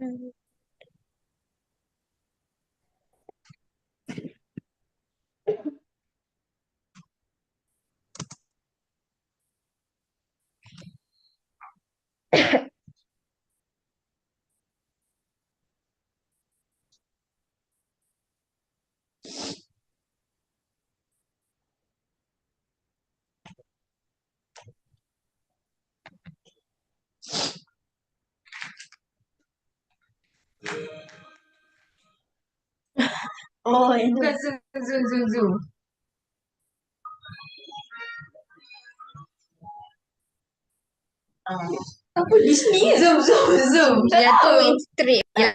Hmm. Oh, itu. Bukan zoom, zoom, zoom, zoom. Ah. Apa Disney? Zoom, zoom, zoom. Tak Yang tu tahu. main strip. Ya.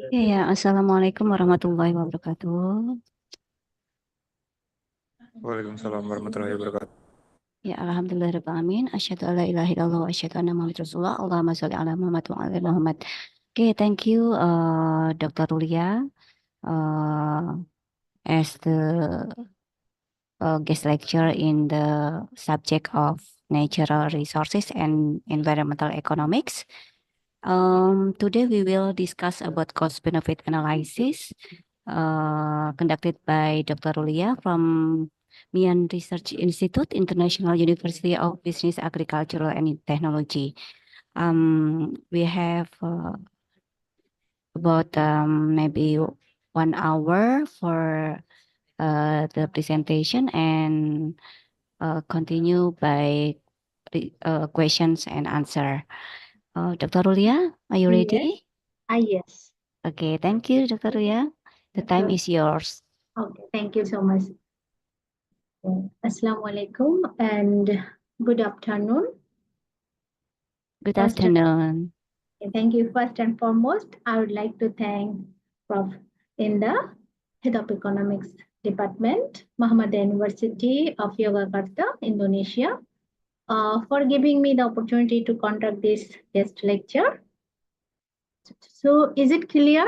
Ya, Assalamualaikum warahmatullahi wabarakatuh. Waalaikumsalam warahmatullahi wabarakatuh. Ya, alhamdulillahirrahmanirrahim. Asyhadu alla ilaha illallah wa asyhadu anna Muhammadar Rasulullah. Allahumma sholli ala Muhammad wa ala ali Muhammad. Okay, thank you, Dr. Rulia, as the guest lecturer in the subject of natural resources and environmental economics. Today we will discuss about cost-benefit analysis conducted by Dr. Rulia from Mian Research Institute, International University of Business, Agricultural, and Technology. We have about maybe 1 hour for the presentation and continue by questions and answer. Dr. Rulia, are you ready? Yes. Okay, thank you, Dr. Rulia. The time is yours. Okay, thank you so much. Assalamualaikum and good afternoon. Good First- afternoon. Thank you. First and foremost, I would like to thank Prof. in the Head of Economics Department, Muhammadiyah University of Yogyakarta, Indonesia, for giving me the opportunity to conduct this guest lecture. So, is it clear?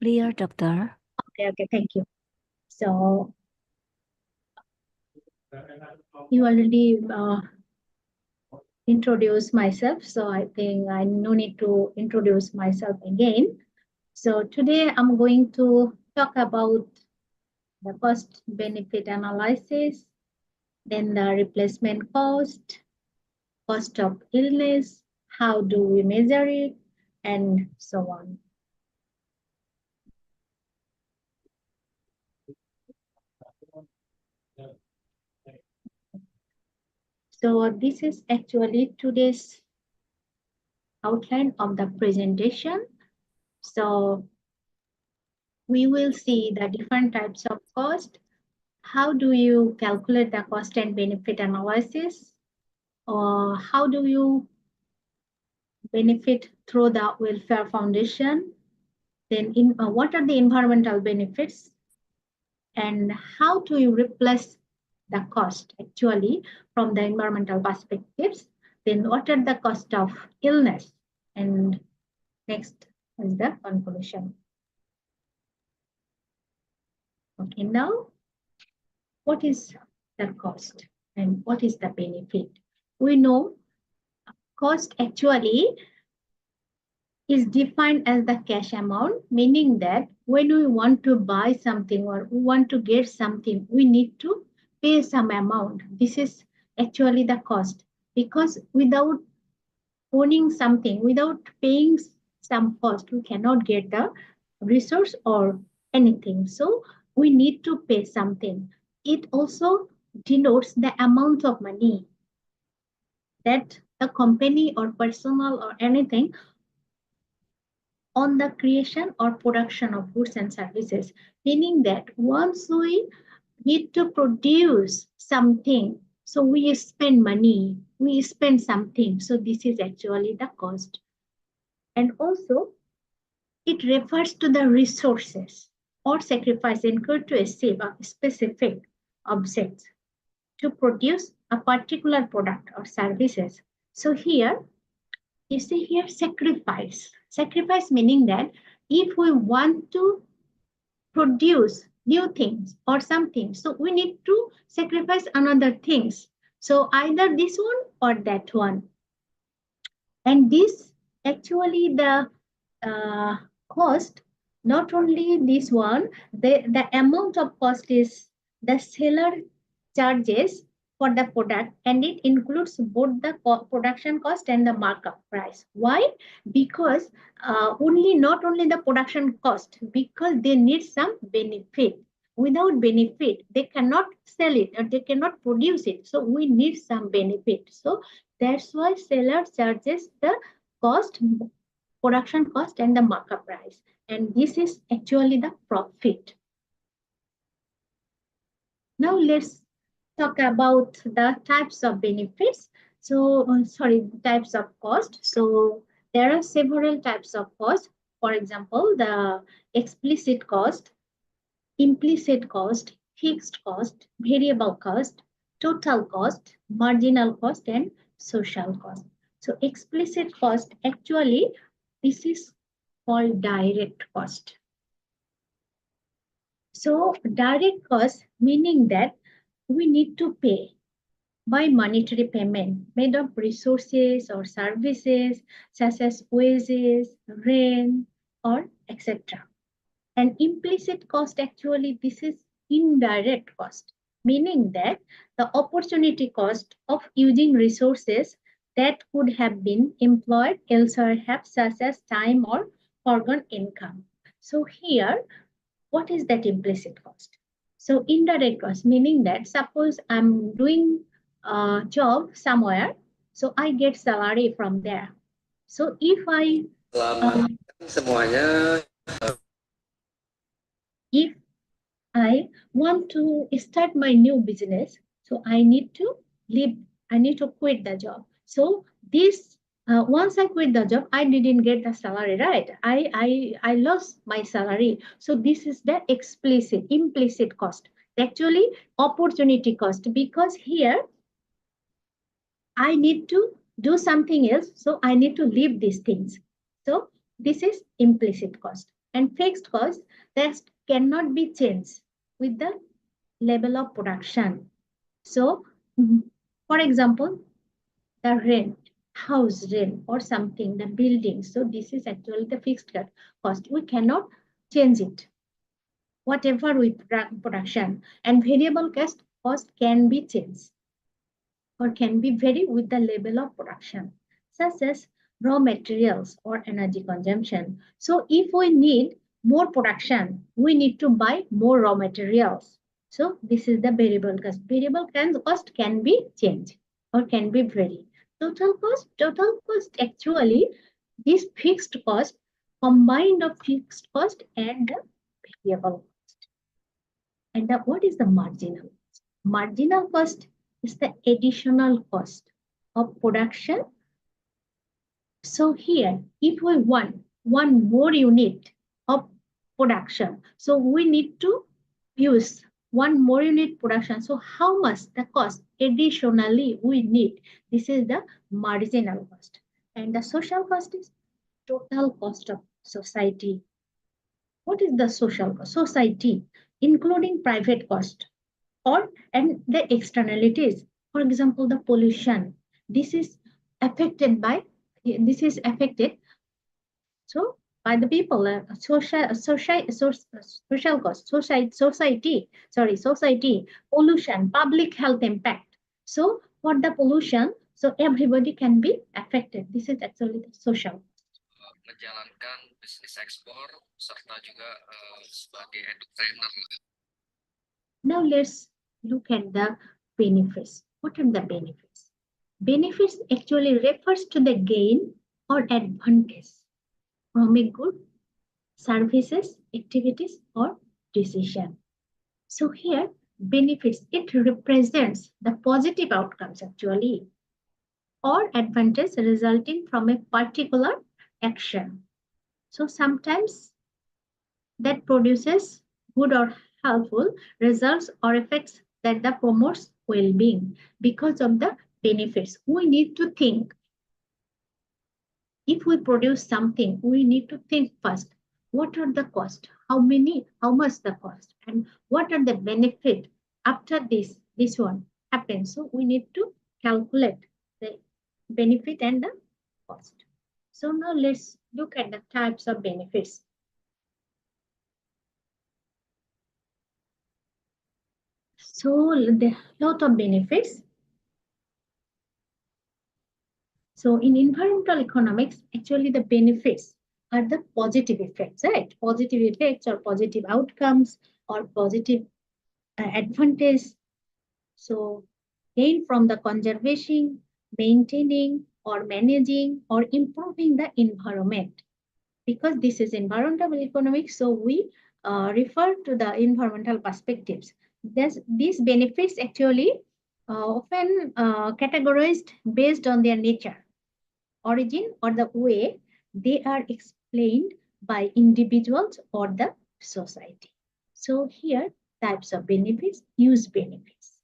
Clear, doctor. Okay, thank you. So, you already introduced myself, so I think I no need to introduce myself again. So today I'm going to talk about the cost benefit analysis, then the replacement cost, cost of illness, how do we measure it, and so on. So this is actually today's outline of the presentation. So we will see the different types of cost. How do you calculate the cost and benefit analysis? Or how do you benefit through the welfare foundation? Then what are the environmental benefits? And how do you replace the cost actually from the environmental perspectives? Then what are the cost of illness? And next is the conclusion. Okay, now what is the cost and what is the benefit? We know cost actually is defined as the cash amount, meaning that when we want to buy something or we want to get something, we need to pay some amount. This is actually the cost, because without owning something, without paying some cost, we cannot get the resource or anything. So we need to pay something. It also denotes the amount of money that the company or personal or anything on the creation or production of goods and services, meaning that once we need to produce something, so we spend money, we spend something. So this is actually the cost. And also, it refers to the resources or sacrifice incurred to achieve a specific object to produce a particular product or services. So here, you see here sacrifice. Sacrifice meaning that if we want to produce new things or something, so we need to sacrifice another things. So either this one or that one. And this actually the cost, not only this one, the amount of cost is the seller charges for the product, and it includes both the production cost and the markup price. Why? Because not only the production cost, because they need some benefit. Without benefit, they cannot sell it or they cannot produce it. So we need some benefit. So that's why seller charges the cost, production cost, and the markup price. And this is actually the profit. Now let's talk about the types of benefits. So, types of cost. So there are several types of cost. for example, the explicit cost, implicit cost, fixed cost, variable cost, total cost, marginal cost, and social cost. So explicit cost, actually, this is called direct cost. So direct cost, meaning that we need to pay by monetary payment made of resources or services such as wages, rent, or etc. And implicit cost, actually, this is indirect cost, meaning that the opportunity cost of using resources that could have been employed elsewhere, have such as time or foregone income. So here, what is that implicit cost? So indirect cost, meaning that suppose I'm doing a job somewhere, so I get salary from there. So if I if I want to start my new business, so I need to leave, I need to quit the job. So this, once I quit the job, I didn't get the salary, right? I lost my salary. So this is the implicit cost. Actually, opportunity cost, because here I need to do something else. So I need to leave these things. So this is implicit cost. And fixed cost, that cannot be changed with the level of production. So, for example, the rent, house rent or something, the building. So this is actually the fixed cost. We cannot change it, whatever we production. And variable cost can be changed or can be vary with the level of production, such as raw materials or energy consumption. So if we need more production, we need to buy more raw materials. So this is the variable cost. Variable cost can be changed or can be vary. Total cost actually, this fixed cost combined of fixed cost and the variable cost. And what is the marginal cost? Marginal cost is the additional cost of production. So here, if we want one more unit of production, so we need to use one more unit production. So how much the cost additionally we need? This is the marginal cost. And the social cost is total cost of society. What is the social cost? Society, including private cost and the externalities. For example, the pollution. This is affected by so by the people, social cost, society, pollution, public health impact. So for the pollution, so everybody can be affected. This is actually the social. Menjalankan bisnis ekspor serta juga sebagai entrepreneur. Now let's look at the benefits. What are the benefits? Benefits actually refers to the gain or advantage from a good, services, activities, or decision. So here, benefits, it represents the positive outcomes actually, or advantage resulting from a particular action. So sometimes that produces good or helpful results or effects that promotes well-being. Because of the benefits, we need to think. If we produce something, we need to think first. What are the costs? How much the cost? And what are the benefit after this one happens? So we need to calculate the benefit and the cost. So now let's look at the types of benefits. So there are a lot of benefits. So in environmental economics, actually the benefits are the positive effects, right? Positive effects or positive outcomes or positive advantage. So gain from the conservation, maintaining or managing or improving the environment. Because this is environmental economics, so we refer to the environmental perspectives. These benefits actually often categorized based on their nature, origin, or the way they are explained by individuals or the society. So here, types of benefits, use benefits,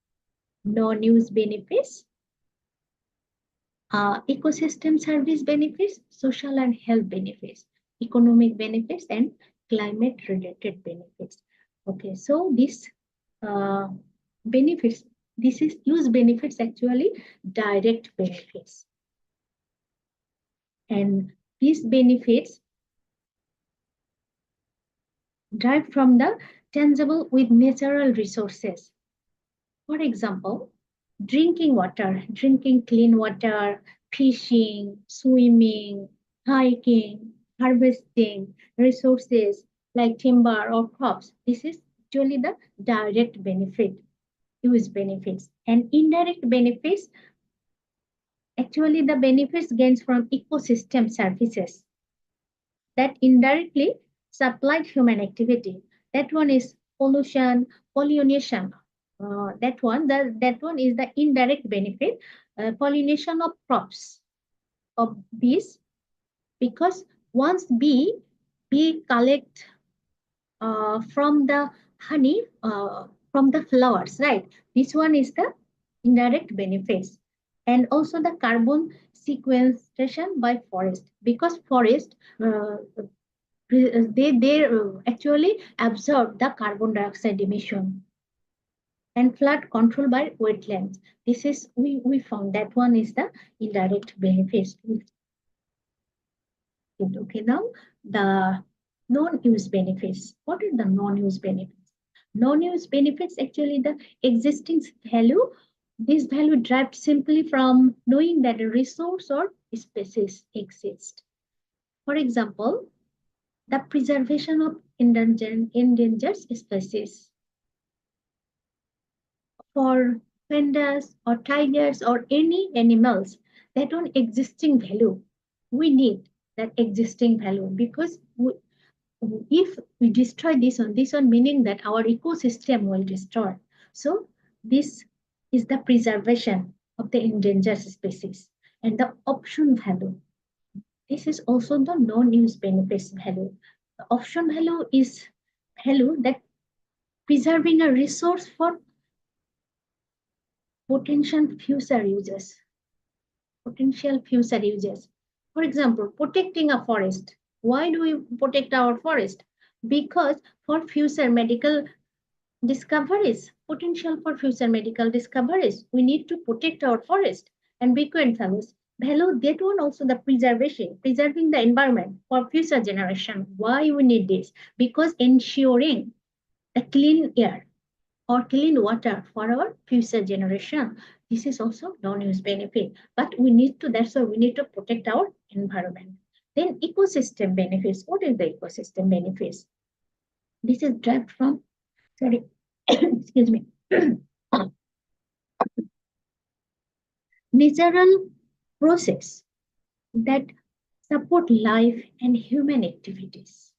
non-use benefits, ecosystem service benefits, social and health benefits, economic benefits, and climate-related benefits. Okay, so this benefits, this is use benefits, actually direct benefits. And these benefits derived from the tangible with natural resources. For example, drinking water, drinking clean water, fishing, swimming, hiking, harvesting resources like timber or crops. This is actually the direct benefit, use benefits. And indirect benefits, actually the benefits gains from ecosystem services that indirectly supplied human activity. That one is pollution, pollination. That one is the indirect benefit, pollination of crops of bees, because once bee collect from the honey from the flowers, right? This one is the indirect benefits. And also the carbon sequestration by forest, because forest they actually absorb the carbon dioxide emission. And flood control by wetlands. This is, we found that one is the indirect benefits. Okay, now the non-use benefits. What are the non-use benefits? Non-use benefits, actually the existing value. This value derived simply from knowing that a resource or species exists. For example, the preservation of endangered species. For pandas or tigers or any animals, that one existing value, we need that existing value, because if we destroy this one, meaning that our ecosystem will destroy. So this is the preservation of the endangered species. And the option value, this is also the non-use benefits value. The option value is value that preserving a resource for potential future uses. Potential future uses. For example, protecting a forest. Why do we protect our forest? Because for future medical discoveries, potential for future medical discoveries, we need to protect our forest. And frequent values, value that one also the preserving the environment for future generation. Why we need this? Because ensuring a clean air or clean water for our future generation. This is also non-use benefit, but we need to, that's why we need to protect our environment. Then ecosystem benefits. What is the ecosystem benefits? This is derived from, sorry, excuse me, natural process that support life and human activities.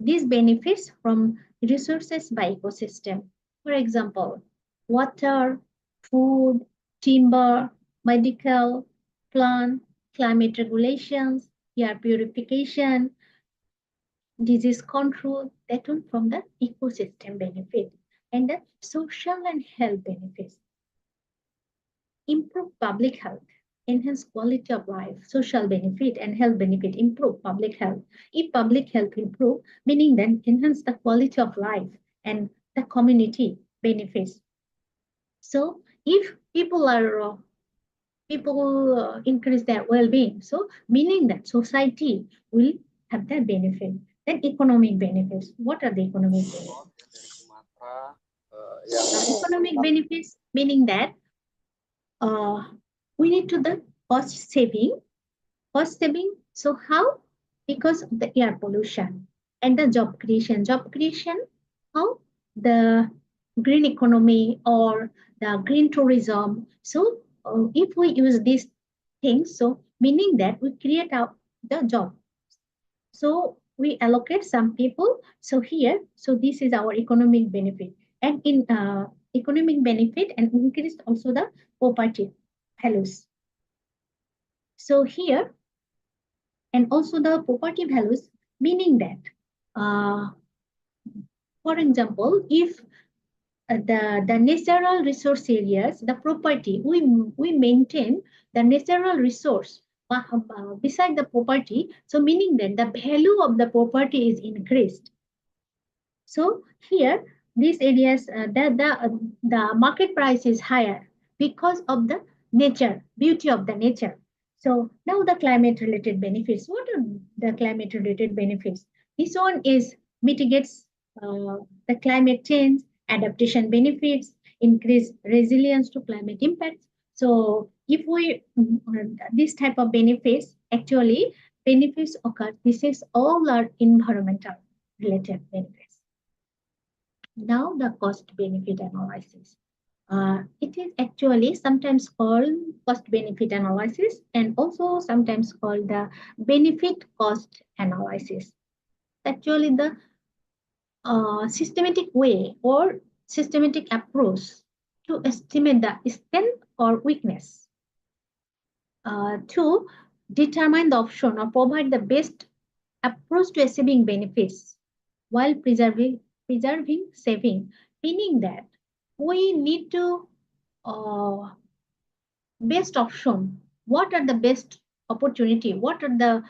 These benefits from resources by ecosystem. For example, water, food, timber, medical, plant, climate regulations, air purification, disease control, that one from the ecosystem benefit. And the social and health benefits. Improve public health, enhance quality of life, social benefit and health benefit, improve public health. If public health improve, meaning then enhance the quality of life and the community benefits. So if people are increase their well-being, so meaning that society will have that benefit. Then economic benefits. What are the economic benefits? Economic benefits, meaning that we need to the cost saving. Cost saving, so how? Because of the air pollution and the job creation. Job creation, how? The green economy or the green tourism. So if we use these things, so meaning that we create out the job. So we allocate some people. So here, so this is our economic benefit. And in economic benefit and increase also the property values. So here, and also the property values, meaning that, for example, if the natural resource areas, the property, we maintain the natural resource beside the property, so meaning that the value of the property is increased. So here, these areas, the market price is higher because of the nature, beauty of the nature. So now the climate related benefits. What are the climate related benefits? This one is mitigates the climate change, adaptation benefits, increase resilience to climate impacts. So if we, this type of benefits, actually benefits occur, this is all are environmental related benefits. Now the cost benefit analysis. It is actually sometimes called cost benefit analysis and also sometimes called the benefit cost analysis. Actually the systematic way or systematic approach to estimate the strength or weakness, to determine the option or provide the best approach to achieving benefits while preserving saving, meaning that we need to best option. What are the best opportunity? What are the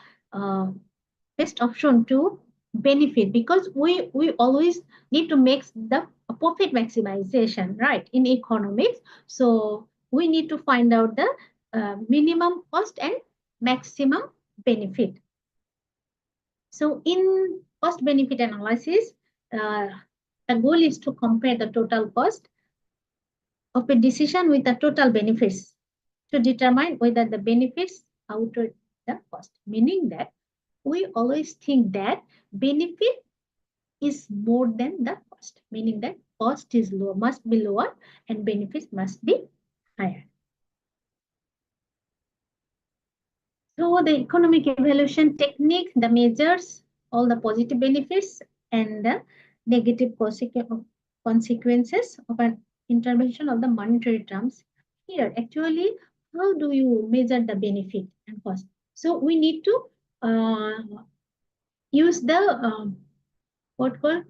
best option to benefit? Because we always need to make the profit maximization, right, in economics. So we need to find out the minimum cost and maximum benefit. So in cost benefit analysis, the goal is to compare the total cost of a decision with the total benefits to determine whether the benefits outweigh the cost, meaning that we always think that benefit is more than the cost, meaning that cost is low, must be lower and benefits must be higher. So the economic evaluation technique, the measures all the positive benefits and the negative consequences of an intervention of the monetary terms. Here, actually, how do you measure the benefit and cost? So we need to use the what called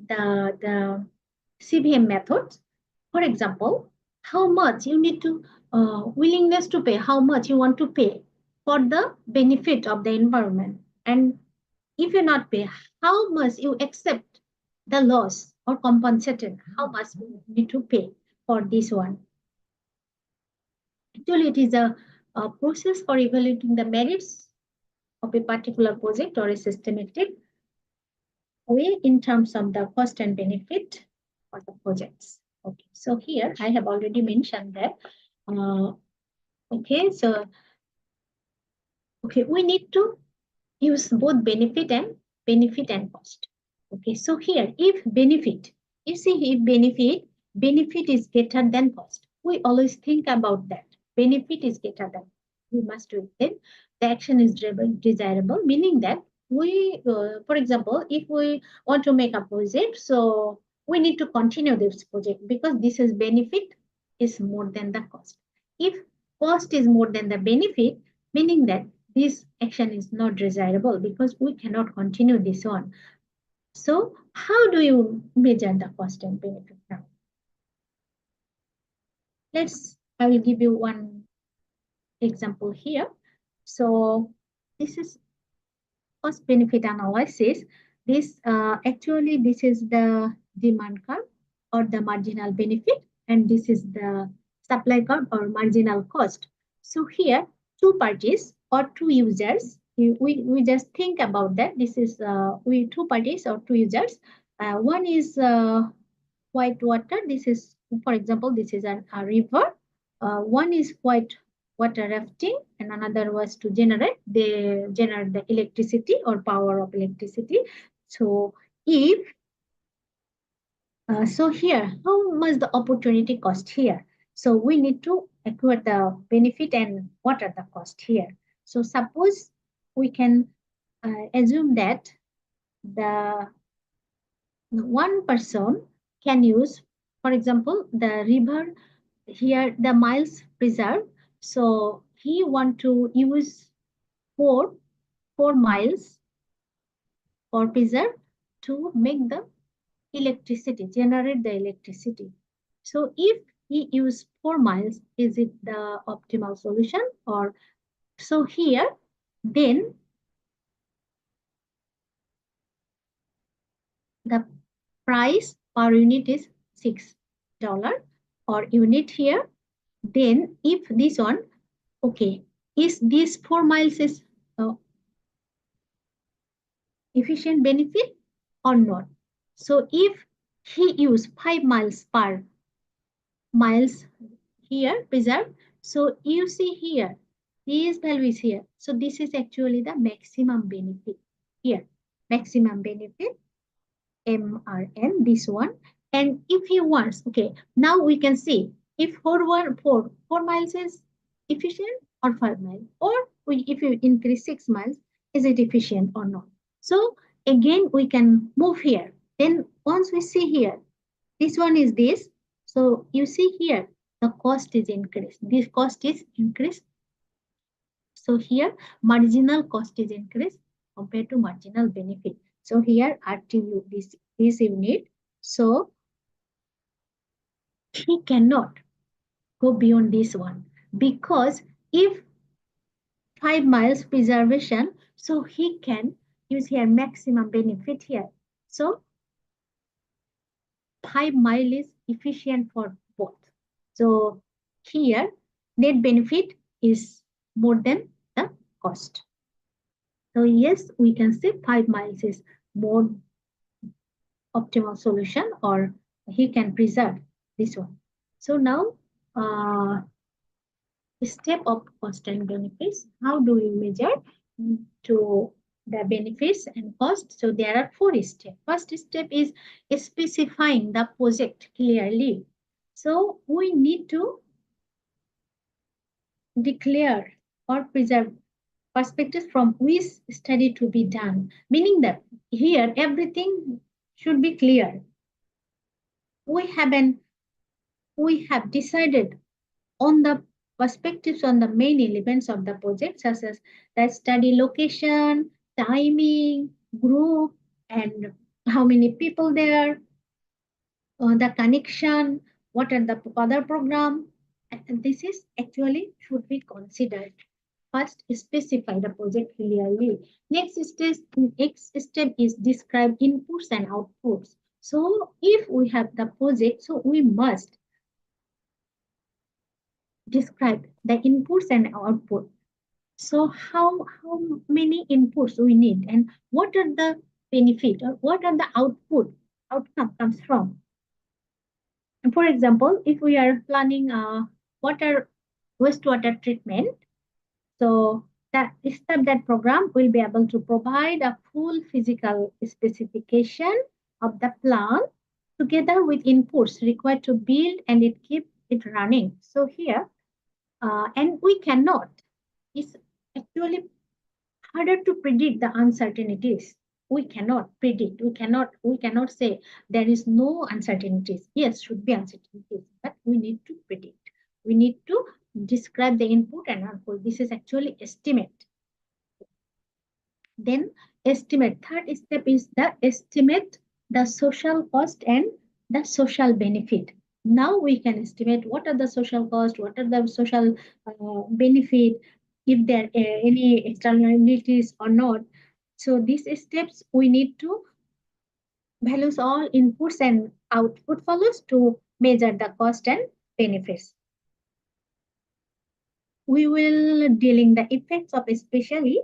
the CVM method. For example, how much you need to willingness to pay, how much you want to pay for the benefit of the environment, and if you not pay, how much you accept the loss or compensated, how much you need to pay for this one. Actually, it is a process for evaluating the merits of a particular project or a systematic way in terms of the cost and benefit for the projects. Okay, so here I have already mentioned that. Okay, so we need to use both benefit and cost. Okay, so here if benefit, you see if benefit is greater than cost, we always think about that. Benefit is greater than, we must do it. Then the action is desirable, meaning that we, for example, if we want to make a project, so we need to continue this project because this is benefit is more than the cost. If cost is more than the benefit, meaning that this action is not desirable because we cannot continue this on. So how do you measure the cost and benefit now? I will give you one example here. So this is cost benefit analysis. This actually this is the demand curve or the marginal benefit, and this is the supply curve or marginal cost. So here two parties or two users, we just think about that. This is two parties or two users. One is white water. This is, for example, this is a river. One is white water rafting and another was to generate the electricity or power of electricity. So if so here, how much the opportunity cost here? So we need to equate the benefit and what are the cost here. So suppose we can assume that the one person can use, for example, the river here, the miles preserved. So he want to use 4 4 miles for preserve to make the electricity, generate the electricity. So if he use 4 miles, is it the optimal solution? Or so here, then the price per unit is $6 or unit here. Then if this one, okay, is this 4 miles is efficient benefit or not? So if he use 5 miles per miles here preserved, so you see here, this value is here. So this is actually the maximum benefit here, maximum benefit MRN, this one. And if he wants, okay, now we can see if 4 miles is efficient or 5 miles, or if you increase 6 miles, is it efficient or not? So again, we can move here. Then once we see here, this one is this. So you see here, the cost is increased. This cost is increased. So here, marginal cost is increased compared to marginal benefit. So here, RTU, this unit. So he cannot go beyond this one, because if 5 miles preservation, so he can use here maximum benefit here. So 5 mile is efficient for both. So here, net benefit is more than the cost. So yes, we can say 5 miles is more optimal solution, or he can preserve this one. So now, step of cost and benefits. How do we measure to the benefits and cost? So there are 4 steps. First step is specifying the project clearly. So we need to declare or preserve perspectives from which study to be done, meaning that here everything should be clear. We have decided on the perspectives on the main elements of the project, such as the study location, timing, group, and how many people there, the connection, what are the other program. And this is actually should be considered. First, specify the project clearly. Next step is describe inputs and outputs. So if we have the project, so we must describe the inputs and output. So how many inputs we need, and what are the benefit, or what are the outcome comes from. And for example, if we are planning wastewater treatment, so that program will be able to provide a full physical specification of the plant together with inputs required to build and keep it running. So here, and we cannot, it's actually harder to predict the uncertainties. We cannot predict, we cannot say there is no uncertainties. Yes, should be uncertainties, but we need to predict. We need to describe the input and output. This is actually estimate. Then estimate. Third step is the estimate the social cost and the social benefit. Now we can estimate what are the social cost, what are the social benefit, if there are any externalities or not. So these steps we need to values all inputs and output follows to measure the cost and benefits. We will dealing the effects of especially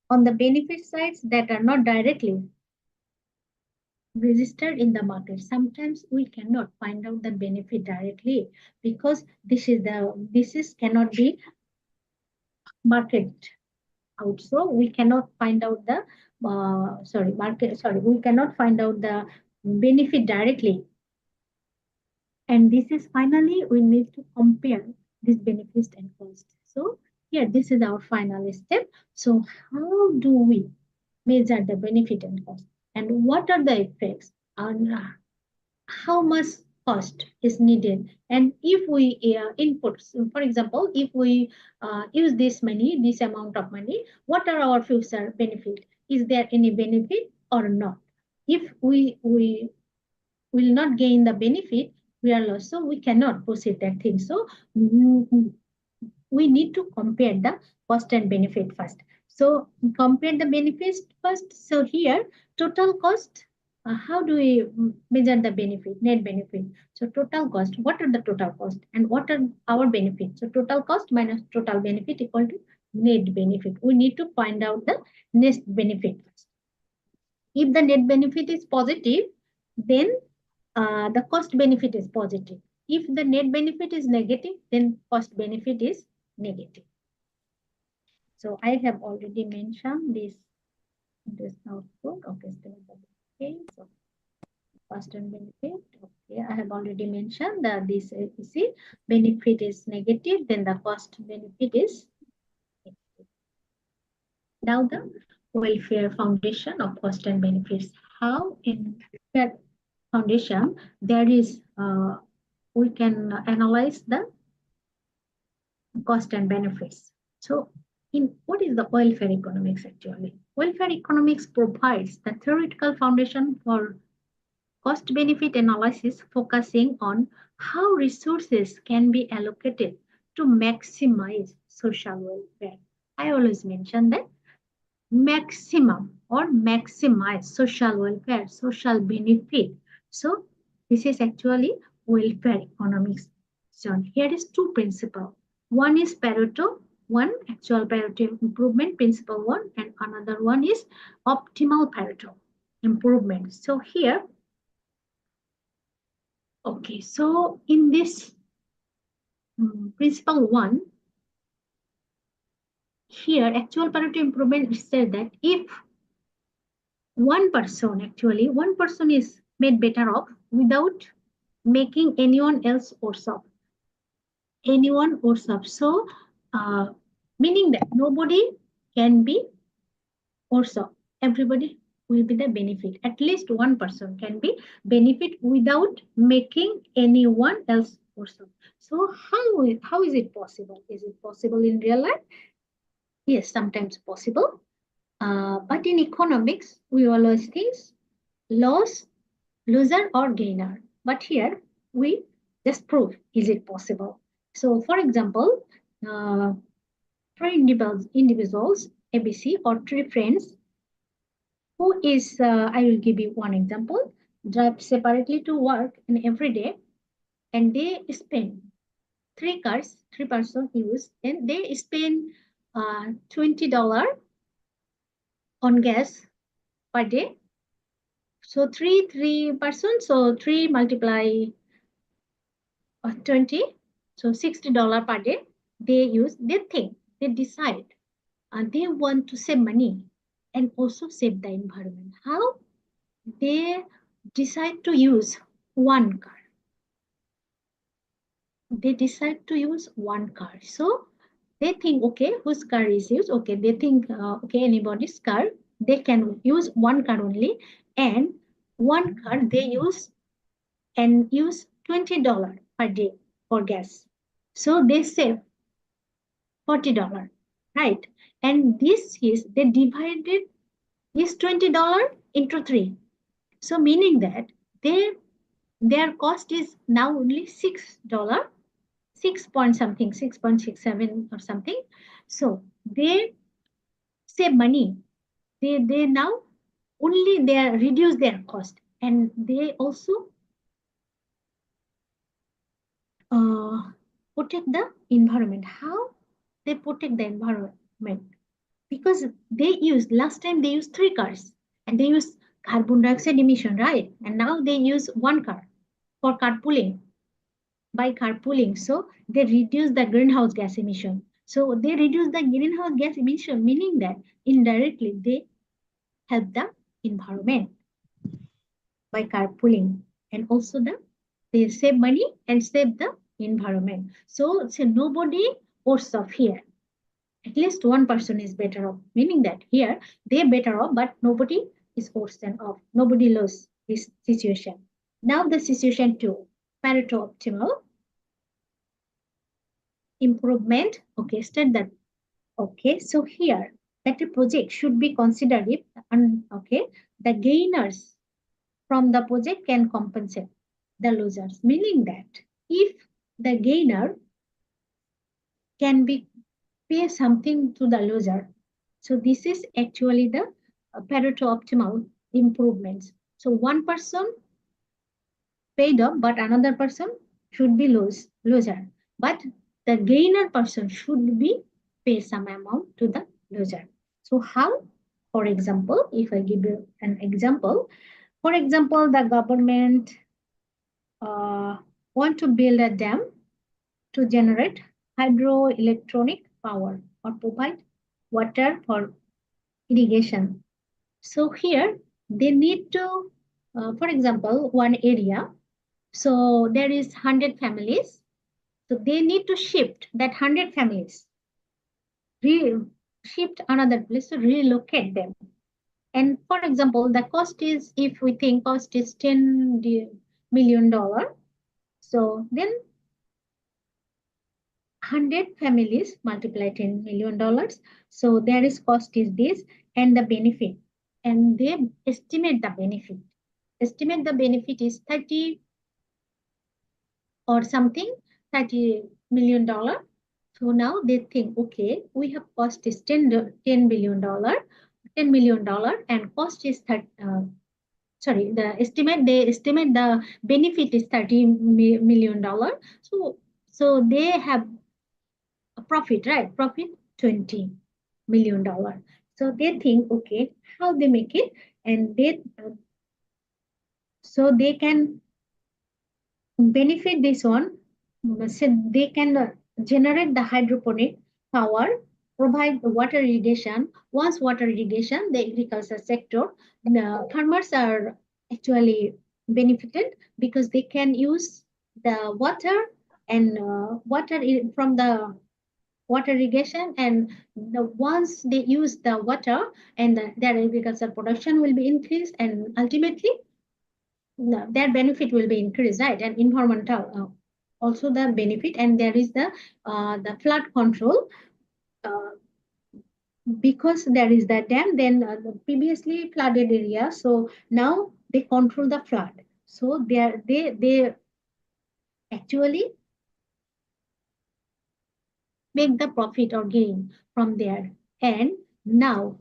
on the benefit sides that are not directly registered in the market. Sometimes we cannot find out the benefit directly because this cannot be market out. So we cannot find out the we cannot find out the benefit directly. And this is finally we need to compare these benefits and cost. So here this is our final step. So how do we measure the benefit and cost? And what are the effects? And how much cost is needed. And if we input, so for example, if we use this money, this amount of money, what are our future benefit? Is there any benefit or not? If we will not gain the benefit, we are lost. So we cannot proceed that thing. So we need to compare the cost and benefit first. So compare the benefits first. So here, total cost, how do we measure the benefit, net benefit? So total cost, what are the total cost and what are our benefits? So total cost minus total benefit equal to net benefit. We need to find out the net benefit first. If the net benefit is positive, then the cost benefit is positive. If the net benefit is negative, then cost benefit is negative. So I have already mentioned this output. Okay, so cost and benefit. Okay, I have already mentioned that this ABC benefit is negative, then the cost benefit is negative. Now the welfare foundation of cost and benefits. How in that foundation there is we can analyze the cost and benefits. So in what is the welfare economics actually? Welfare economics provides the theoretical foundation for cost benefit analysis, focusing on how resources can be allocated to maximize social welfare. I always mention that maximum or maximize social welfare, social benefit. So this is actually welfare economics. So here is two principles. One is Pareto, one actual Pareto improvement, principle one, and another one is optimal Pareto improvement. So here, okay, so in this principle one, here actual Pareto improvement said that if one person is made better off without making anyone else worse off. So meaning that nobody can be worse off. Everybody will be the benefit. At least one person can be benefit without making anyone else worse off. So how is it possible? Is it possible in real life? Yes, sometimes possible. But in economics, we always think loser or gainer. But here we just prove, is it possible? So for example, three individuals, ABC, or three friends, who is, I will give you one example, drive separately to work and every day, and they spend three person use, and they spend $20 on gas per day. So three persons, so 3 multiply 20, so $60 per day. They decide, and they want to save money and also save the environment. How? They decide to use one car. So they think, okay, whose car is used? Okay, they think, okay, anybody's car. They can use one car only, and one car they use $20 per day for gas. So they save $40, right? And they divided this $20 into 3. So meaning that their cost is now only $6, 6 point something, 6.67 or something. So they save money. They now only they reduce their cost, and they also protect the environment. How they protect the environment? Because last time they used 3 cars and they use carbon dioxide emission, right? And now they use 1 car for carpooling. By carpooling, so they reduce the greenhouse gas emission. So they reduce the greenhouse gas emission, meaning that indirectly they help the environment by carpooling, and also they save money and save the environment. So nobody worse off here. At least one person is better off, meaning that here they're better off, but nobody is worse than off. Nobody lost this situation. Now the situation 2. Pareto optimal improvement. Okay, state that. Okay, so here that a project should be considered if okay, the gainers from the project can compensate the losers, meaning that if the gainer can be pay something to the loser. So this is actually the Pareto optimal improvements. So one person paid up, but another person should be loser. But the gainer person should be pay some amount to the loser. So how? For example, if I give you an example, for example, the government want to build a dam to generate hydroelectronic power or provide water for irrigation. So here they need to, for example, one area. So there is 100 families. So they need to shift that 100 families, shift another place to relocate them. And for example, the cost is, if we think cost is $10 million, so then 100 families multiply $10 million. So there is cost is this and the benefit. And they estimate the benefit. Estimate the benefit is 30 or something, $30 million. So now they think, okay, we have cost is $10 billion, $10 million, and cost is sorry, they estimate the benefit is $30 million. So they have a profit, right? Profit $20 million. So they think, okay, how they make it, and they so they can benefit this one. So they can generate the hydroponic power, provide the water irrigation. Once water irrigation, the agriculture sector, the farmers are actually benefited because they can use the water and from the water irrigation, and once they use the water, and their agricultural production will be increased, and ultimately their benefit will be increased, right? And environmental also the benefit, and there is the flood control. Because there is the dam, then the previously flooded area, so now they control the flood. So they actually make the profit or gain from there. And now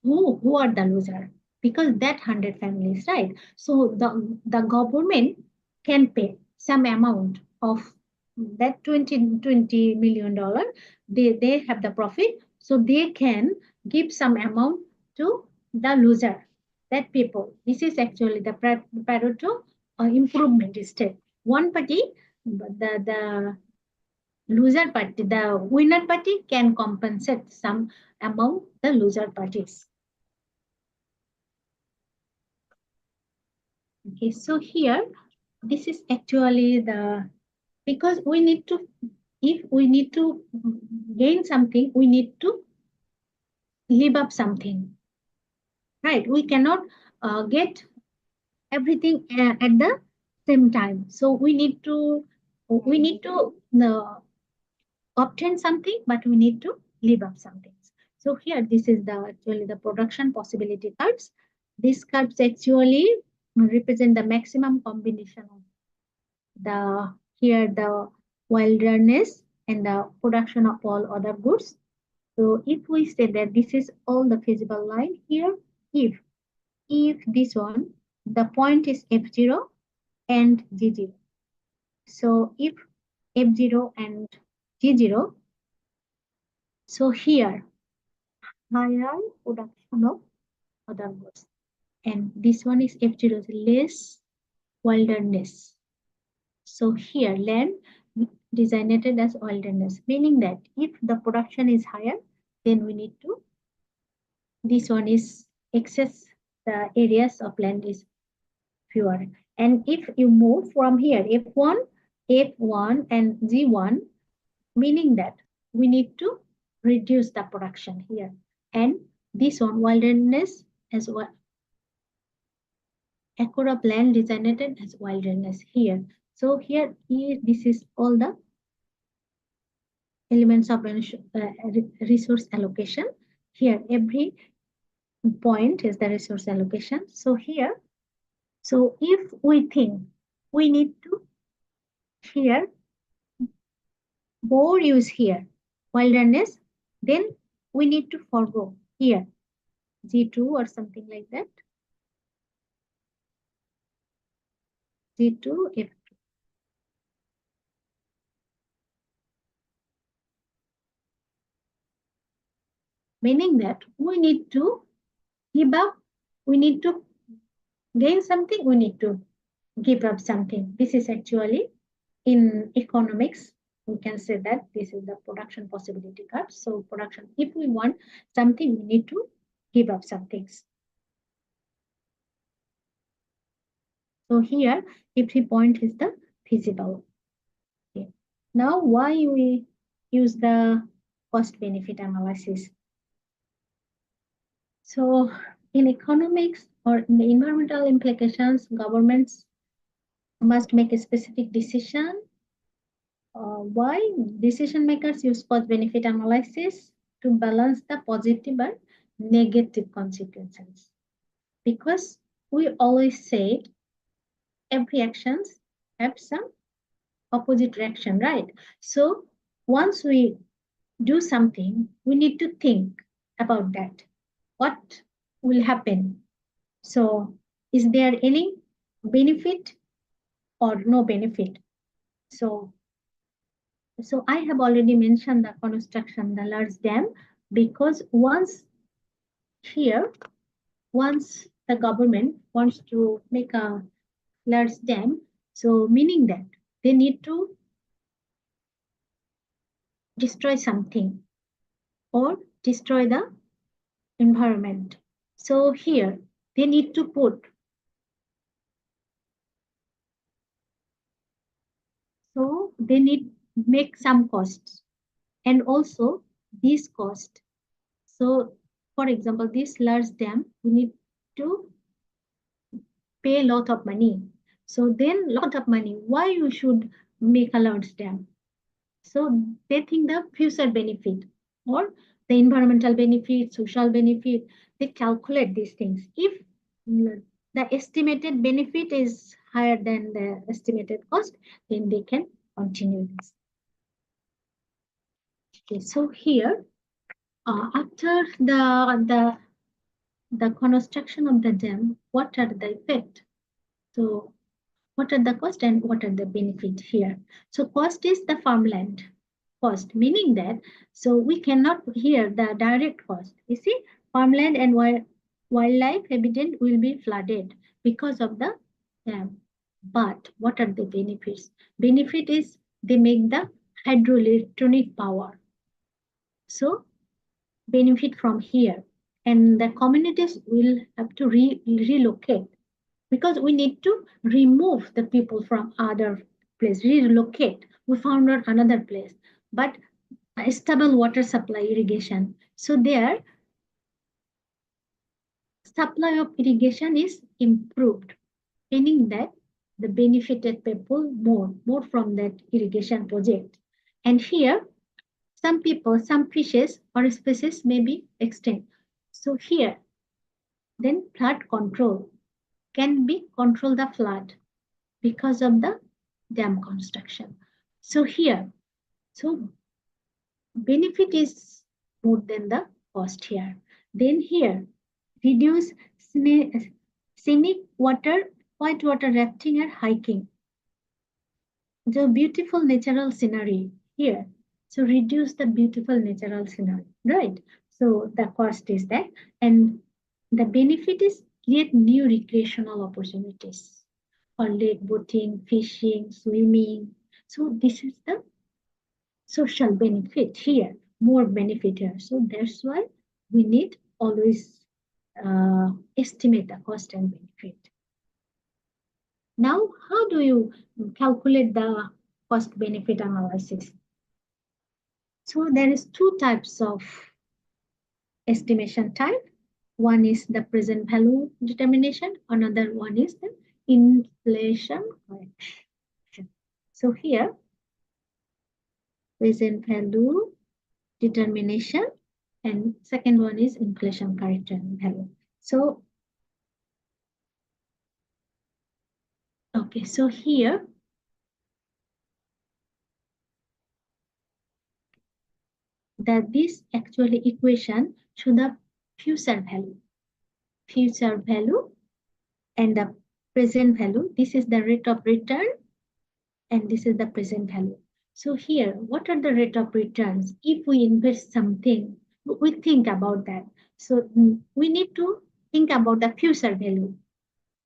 who are the loser? Because that 100 families, right? So the government can pay some amount of that $20 million. They have the profit, so they can give some amount to the loser, that people. This is actually the Pareto improvement step. One party, the loser party, the winner party can compensate some amount the loser parties. Okay, so here, this is actually because we need to, if we need to gain something, we need to live up something, right? We cannot get everything at the same time. So we need to obtain something, but we need to live up something. So here, this is actually the production possibility curves. These curves actually represent the maximum combination of the wilderness and the production of all other goods. So if we say that this is all the feasible line here, if this one, the point is F0 and G0. So if F0 and G0, so here, higher production of other goods. And this one is F0, less wilderness. So here, land designated as wilderness, meaning that if the production is higher, then we need to, this one is excess, the areas of land is fewer. And if you move from here, F1 and G1, meaning that we need to reduce the production here. And this one, wilderness as well, acre of land designated as wilderness here. So here, this is all the elements of resource allocation. Here, every point is the resource allocation. So here, so if we think we need to here more use here wilderness, then we need to forgo here G2 or something like that. G2 F2. Meaning that we need to give up, we need to gain something, we need to give up something. This is actually in economics, we can say that this is the production possibility curve. So production, if we want something, we need to give up some things. So here, every point is the feasible. Okay. Now, why we use the cost benefit analysis? So in economics or in the environmental implications, governments must make a specific decision. Why decision makers use cost benefit analysis to balance the positive and negative consequences? Because we always say every actions have some opposite reaction, right? So once we do something, we need to think about that. What will happen? So is there any benefit or no benefit? So I have already mentioned the construction, the large dam, because once the government wants to make a large dam, so meaning that they need to destroy something or destroy the environment. So here they need to put, so they need make some costs, and also this cost. So for example, this large dam, we need to pay a lot of money. So then lot of money, why you should make a large dam? So they think the future benefit or the environmental benefit, social benefit, they calculate these things. If the estimated benefit is higher than the estimated cost, then they can continue this. Okay, so here, after the construction of the dam, what are the effect? So what are the cost and what are the benefit here? So cost is the farmland cost, meaning that, so we cannot hear the direct cost. You see, farmland and wildlife habitat will be flooded because of the dam. But what are the benefits? Benefit is they make the hydroelectronic power. So benefit from here, and the communities will have to relocate, because we need to remove the people from other place, relocate. We found out another place, but a stable water supply irrigation. So their supply of irrigation is improved, meaning that the benefited people more from that irrigation project. And here, some people, some fishes or species may be extinct. So here, then flood control can be control the flood because of the dam construction. So here, so benefit is more than the cost here. Then here, reduce scenic water, whitewater rafting and hiking. The beautiful natural scenery here. So reduce the beautiful natural scenery, right? So the cost is that, and the benefit is create new recreational opportunities for lake boating, fishing, swimming. So this is the social benefit here, more benefit here. So that's why we need always estimate the cost and benefit. Now, how do you calculate the cost benefit analysis? So there is two types of estimation type. One is the present value determination, another one is the inflation correction. So here, present value determination, and second one is inflation corrected value. So, okay, so here, that this actually equation show the future value and the present value. This is the rate of return and this is the present value. So here, what are the rate of returns? If we invest something, we think about that. So we need to think about the future value.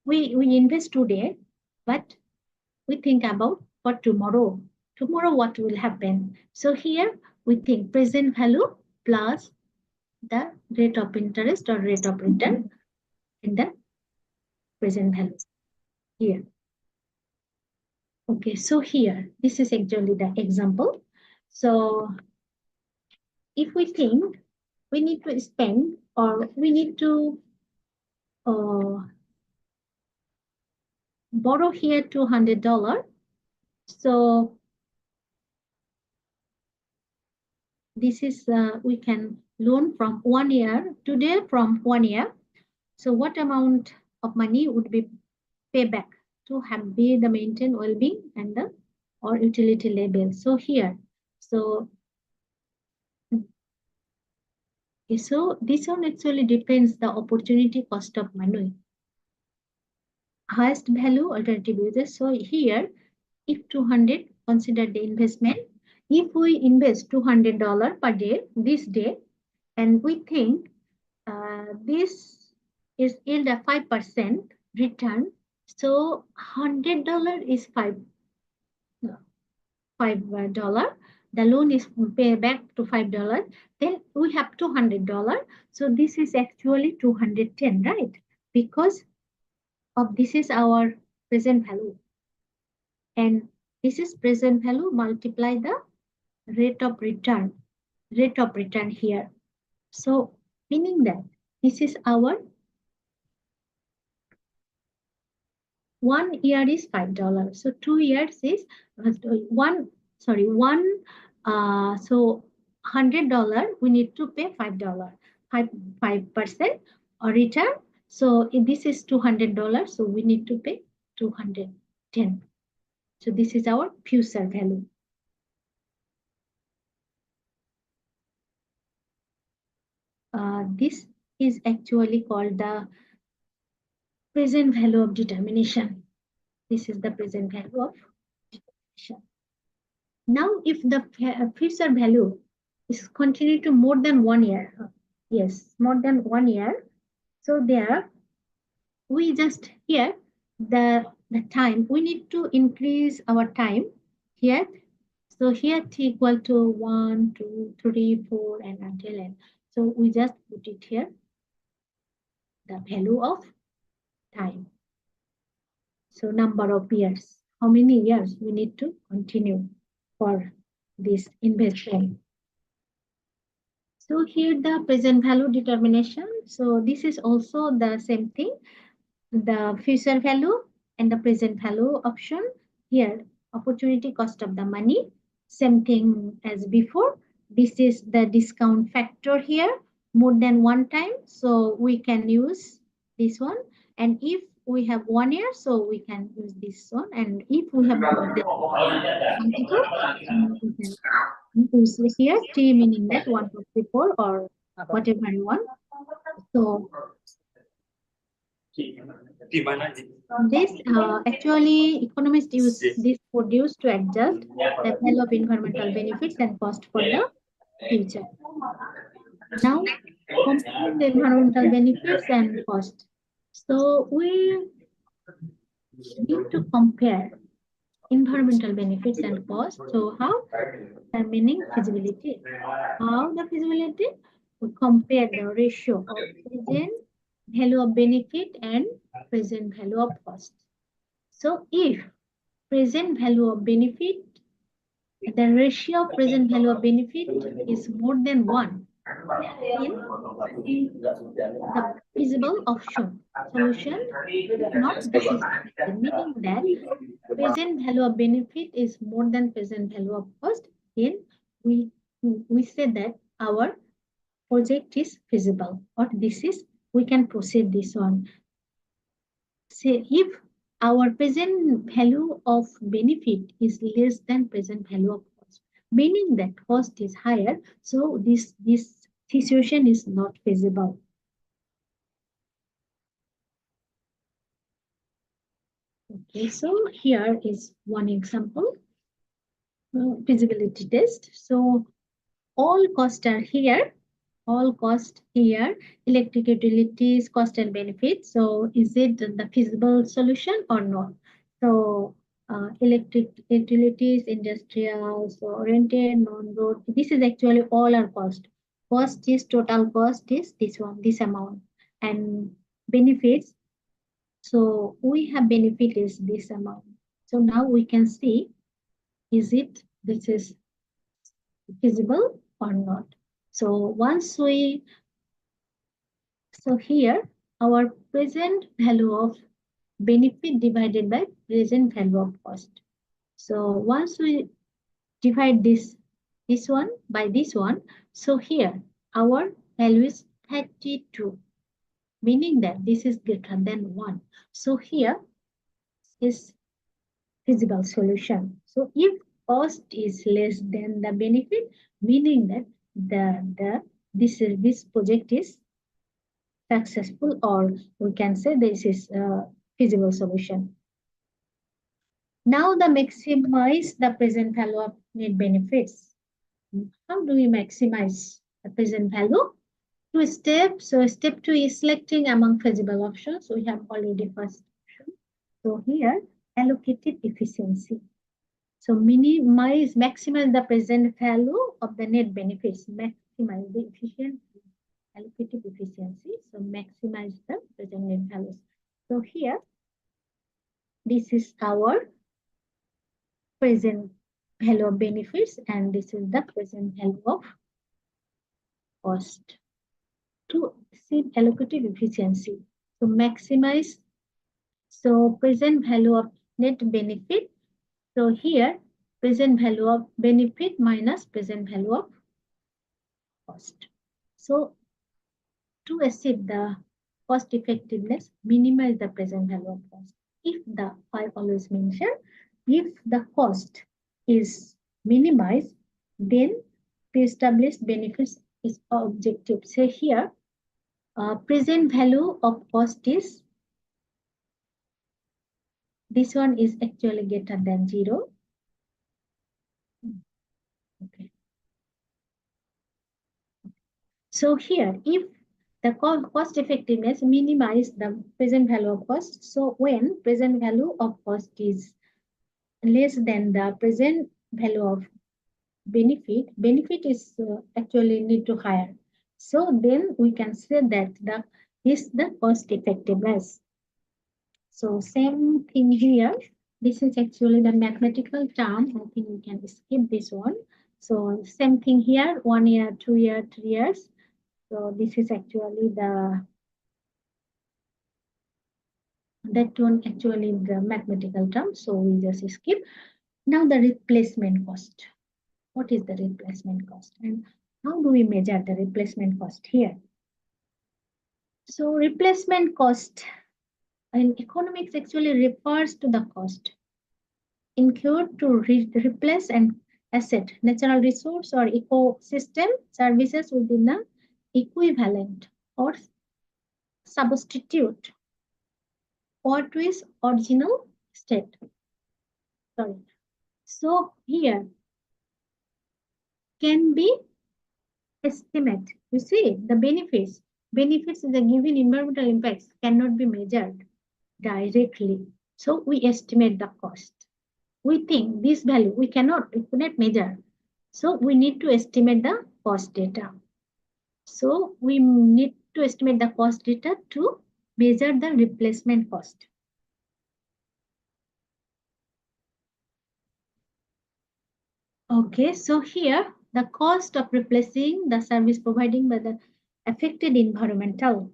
We invest today, but we think about for tomorrow. Tomorrow what will happen? So here we think present value plus the rate of interest or rate of return in the present value here. Okay, so here, this is actually the example. So if we think we need to spend or we need to borrow here $200. So this is, we can loan from 1 year, today from 1 year. So what amount of money would be paid back to have be the maintain well-being and the or utility level? So here, so this one actually depends the opportunity cost of money. Highest value alternative uses. So here, if 200, consider the investment. If we invest $200 per day, this day, and we think this is yield a 5% return, so $100 is $5. The loan is paid back to $5. Then we have $200. So this is actually 210, right? Because of this is our present value. And this is present value multiply the rate of return here. So meaning that this is our 1 year is $5. So 2 years is so $100 we need to pay $5, 5% or return. So if this is $200, so we need to pay 210. So this is our future value. This is actually called the present value of determination. This is the present value of determination. Now, if the future value is continued to more than 1 year, yes, more than 1 year. So there, we just here the time we need to increase our time here. So here t equal to 1, 2, 3, 4, and until n. So we just put it here, the value of time. So number of years, how many years we need to continue for this investment. So here the present value determination. So this is also the same thing, the future value and the present value option. Here, opportunity cost of the money, same thing as before. This is the discount factor here, more than 1 time. So we can use this one. And if we have 1 year, so we can use this one. And if we have multiple, we can use here T, meaning that 1, 2, 3, 4 or whatever you want. So this actually economists use this produce to adjust the value of environmental benefits and cost for the future. Now, compare the environmental benefits and cost. So we need to compare environmental benefits and cost. So how? Determining feasibility. How the feasibility? We compare the ratio of present value of benefit and present value of cost. So if present value of benefit, the ratio of present value of benefit is more than 1, then the feasible option solution, not the feasible, meaning that present value of benefit is more than present value of cost, then we say that our project is feasible, or this is we can proceed this one. Say if our present value of benefit is less than present value of cost, meaning that cost is higher, so this situation is not feasible. Okay, so here is one example, feasibility test. So all costs are here, all cost here, electric utilities, cost and benefits. So is it the feasible solution or not? So electric utilities, industrial, so rented, non-road, this is actually all our cost. Cost is total cost is this one, this amount. And benefits, so we have benefit is this amount. So now we can see, is it, this is feasible or not? So once we, so here our present value of benefit divided by present value of cost. So once we divide this one by this one, so here our value is 32, meaning that this is greater than 1. So here is feasible solution. So if cost is less than the benefit, meaning that this project is successful, or we can say this is a feasible solution. Now the maximize the present value of net benefits. How do we maximize the present value? 2 steps. So step 2 is selecting among feasible options. We have already first option. So here allocated efficiency. So maximize the present value of the net benefits. Maximize the efficiency. Allocative efficiency, so maximize the present net values. So here, this is our present value of benefits, and this is the present value of cost. To see allocative efficiency, so maximize, so present value of net benefit. So here, present value of benefit minus present value of cost. So to achieve the cost effectiveness, minimize the present value of cost. If the, I always mention, if the cost is minimized, then pre-established benefits is objective. Say here, present value of cost is, this one is actually greater than 0. Okay. So here, if the cost effectiveness minimize the present value of cost. So when present value of cost is less than the present value of benefit is actually need to higher. So then we can say that is the cost effectiveness. So same thing here. This is actually the mathematical term. I think we can skip this one. So same thing here, 1 year, 2 year, 3 years. So this is actually that one actually the mathematical term. So we just skip. Now the replacement cost. What is the replacement cost? And how do we measure the replacement cost here? So replacement cost in economics actually refers to the cost incurred to replace an asset, natural resource, or ecosystem services within the equivalent or substitute or to its original state. Sorry. So here can be estimate. You see the benefits. Benefits in the given environmental impacts cannot be measured directly. So we estimate the cost. We think this value we cannot measure. So we need to estimate the cost data. So we need to estimate the cost data to measure the replacement cost. Okay, so here the cost of replacing the service providing by the affected environmental.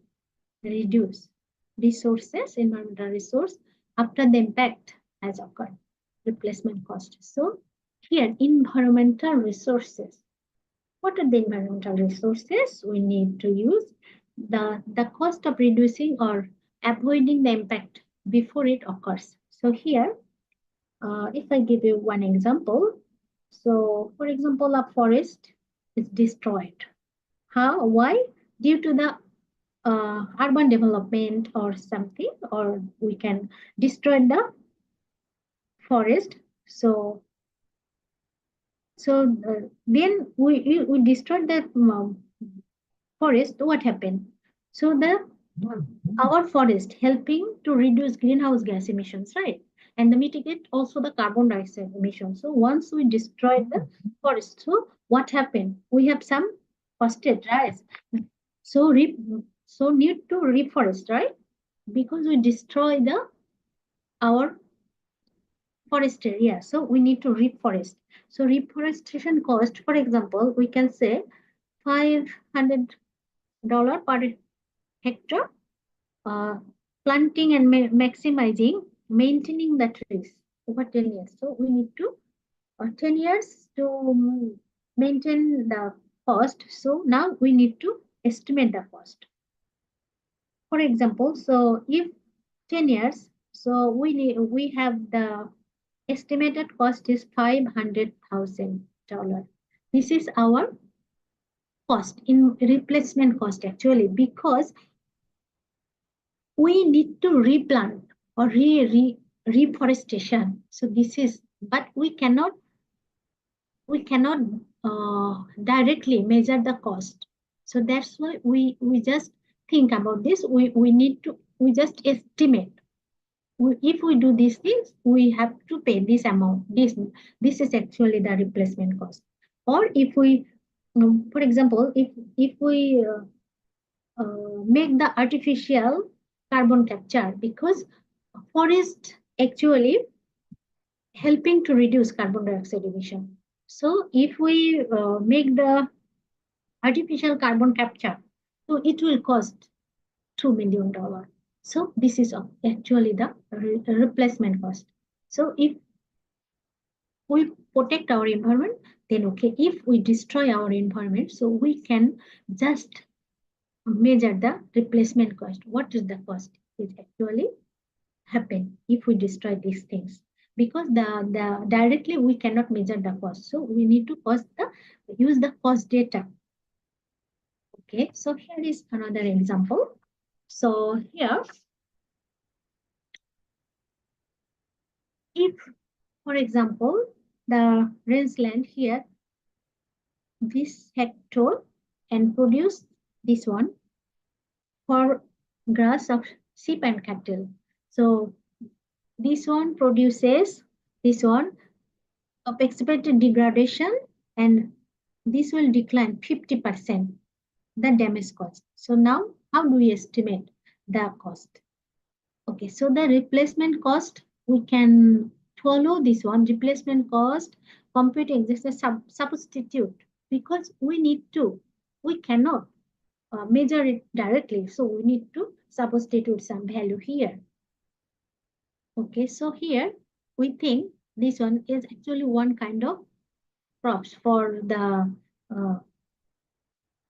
reduce resources, environmental resource, after the impact has occurred, replacement cost. So here, environmental resources. What are the environmental resources we need to use? The cost of reducing or avoiding the impact before it occurs. So here, if I give you one example, so for example, a forest is destroyed. How? Why? Due to the urban development or something, or we can destroy the forest. So then we destroyed the forest. What happened? So our forest helping to reduce greenhouse gas emissions, right? And the mitigate also the carbon dioxide emissions. So once we destroyed the forest, so what happened? We have some costed, right? So need to reforest, right? Because we destroy our forest area, so we need to reforest. So reforestation cost, for example, we can say $500 per hectare. Planting and maximizing, maintaining the trees over 10 years. So we need to 10 years to maintain the cost. So now we need to estimate the cost. For example, so if 10 years, so we have the estimated cost is $500,000. This is our cost in replacement cost actually, because we need to replant or reforestation. So this is, but we cannot directly measure the cost. So that's why we just think about this. We just estimate. If we do these things, we have to pay this amount. This is actually the replacement cost. Or if we, for example, if we make the artificial carbon capture, because forest actually helping to reduce carbon dioxide emission. So if we make the artificial carbon capture, so it will cost $2 million. So this is actually the replacement cost. So if we protect our environment, then okay. If we destroy our environment, so we can just measure the replacement cost. What is the cost? It actually happen if we destroy these things, because the directly we cannot measure the cost. So we need to use the cost data. Okay, so here is another example. So here, if, for example, the rangeland here, this hectare and produce this one for grass of sheep and cattle. So this one produces this one of expected degradation, and this will decline 50%, the damage cost. So now how do we estimate the cost? Okay, so the replacement cost, we can follow this one, replacement cost, computing this is a substitute, because we cannot measure it directly. So we need to substitute some value here. Okay, so here we think this one is actually one kind of crops for the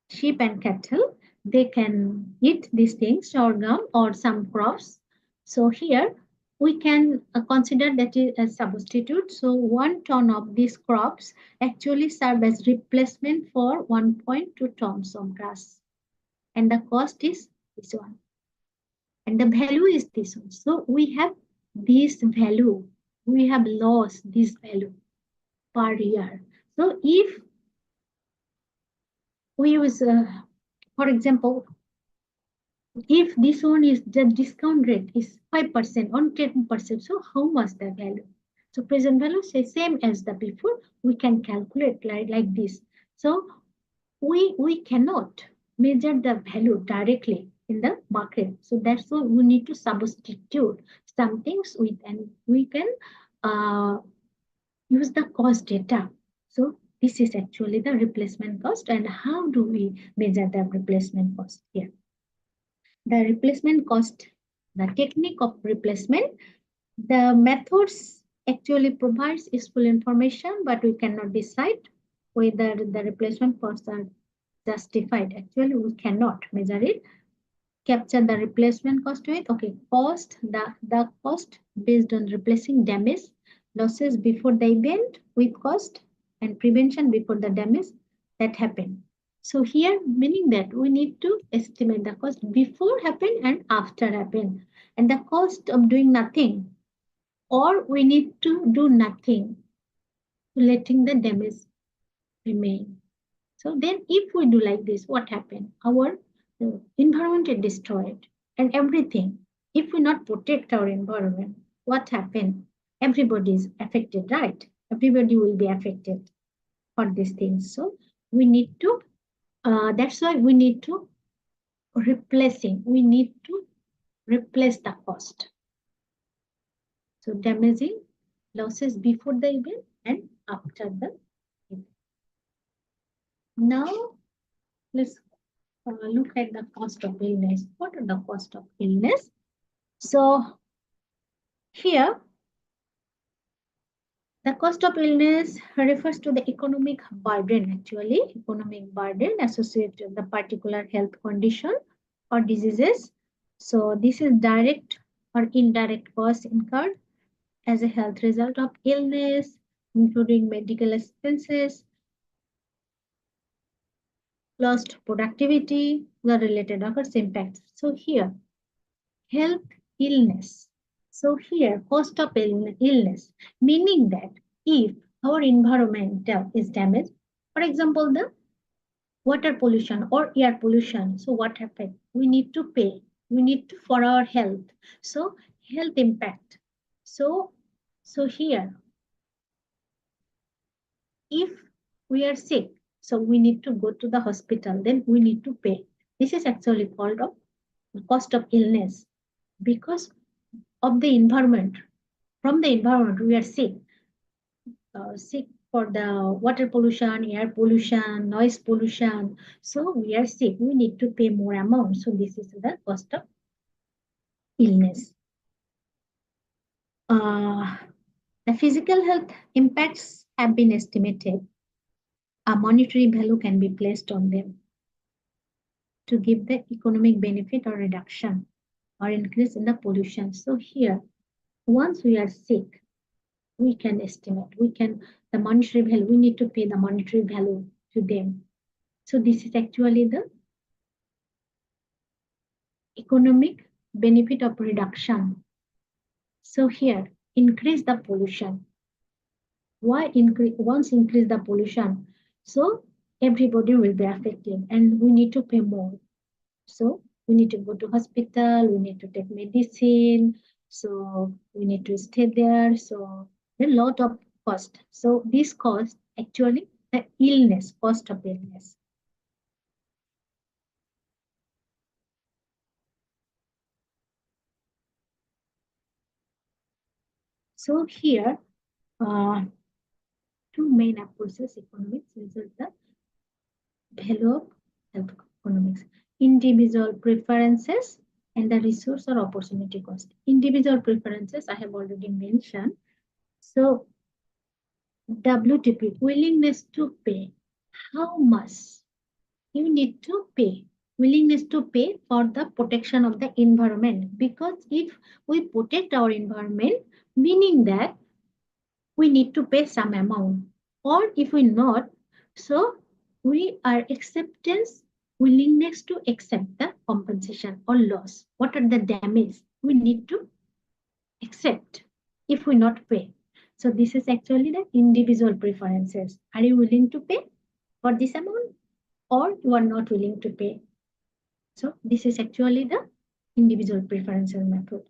sheep and cattle. They can eat these things, sorghum or some crops. So here we can consider that is a substitute. So 1 ton of these crops actually serve as replacement for 1.2 tons of grass. And the cost is this one. And the value is this one. So we have this value. We have lost this value per year. So if we use, for example, if this one is the discount rate is 5% on 10%, so how much the value? So present value is same as the before. We can calculate like this. So we cannot measure the value directly in the market. So that's why we need to substitute some things with, and we can use the cost data. So this is actually the replacement cost. And how do we measure the replacement cost here? the replacement cost, the technique of replacement. The methods actually provides useful information, but we cannot decide whether the replacement costs are justified. Actually, we cannot measure it. Capture the replacement cost with, okay, cost, the cost based on replacing damage, losses before the event with cost, and prevention before the damage that happened. So here, meaning that we need to estimate the cost before happen and after happen, and the cost of doing nothing, or we need to do nothing, letting the damage remain. So then if we do like this, what happened? Our environment is destroyed and everything. If we not protect our environment, what happened? Everybody is affected, right? Everybody will be affected for these things. So we need to, that's why we need to we need to replace the cost. So damaging losses before the event and after the event. Now let's look at the cost of illness. What are the cost of illness? So here, the cost of illness refers to the economic burden, actually, economic burden associated with the particular health condition or diseases. So this is direct or indirect costs incurred as a health result of illness, including medical expenses, lost productivity, the related occurs impacts. So here, health illness. So here, cost of illness, meaning that if our environment is damaged, for example, the water pollution or air pollution, so what happened? We need to pay. We need to for our health. So health impact. So here, if we are sick, so we need to go to the hospital, then we need to pay. This is actually called a cost of illness because of the environment. From the environment, we are sick. Sick for the water pollution, air pollution, noise pollution. So we are sick. We need to pay more amount. So this is the cost of illness. The physical health impacts have been estimated. A monetary value can be placed on them to give the economic benefit or reduction or increase in the pollution. So here, once we are sick, we can estimate, the monetary value, we need to pay the monetary value to them. So this is actually the economic benefit of reduction. So here, increase the pollution. Why increase? Once increase the pollution, so everybody will be affected and we need to pay more. So we need to go to hospital, we need to take medicine, so we need to stay there. So a lot of cost. So this cost actually the illness, cost of illness. So here, two main approaches economics. This is the value of health economics. Individual preferences and the resource or opportunity cost. Individual preferences I have already mentioned. So WTP, willingness to pay. How much you need to pay? Willingness to pay for the protection of the environment. Because if we protect our environment, meaning that we need to pay some amount. Or if we not, so we are willingness to accept the compensation or loss. What are the damage we need to accept if we not pay? So this is actually the individual preferences. Are you willing to pay for this amount or you are not willing to pay? So this is actually the individual preferences method.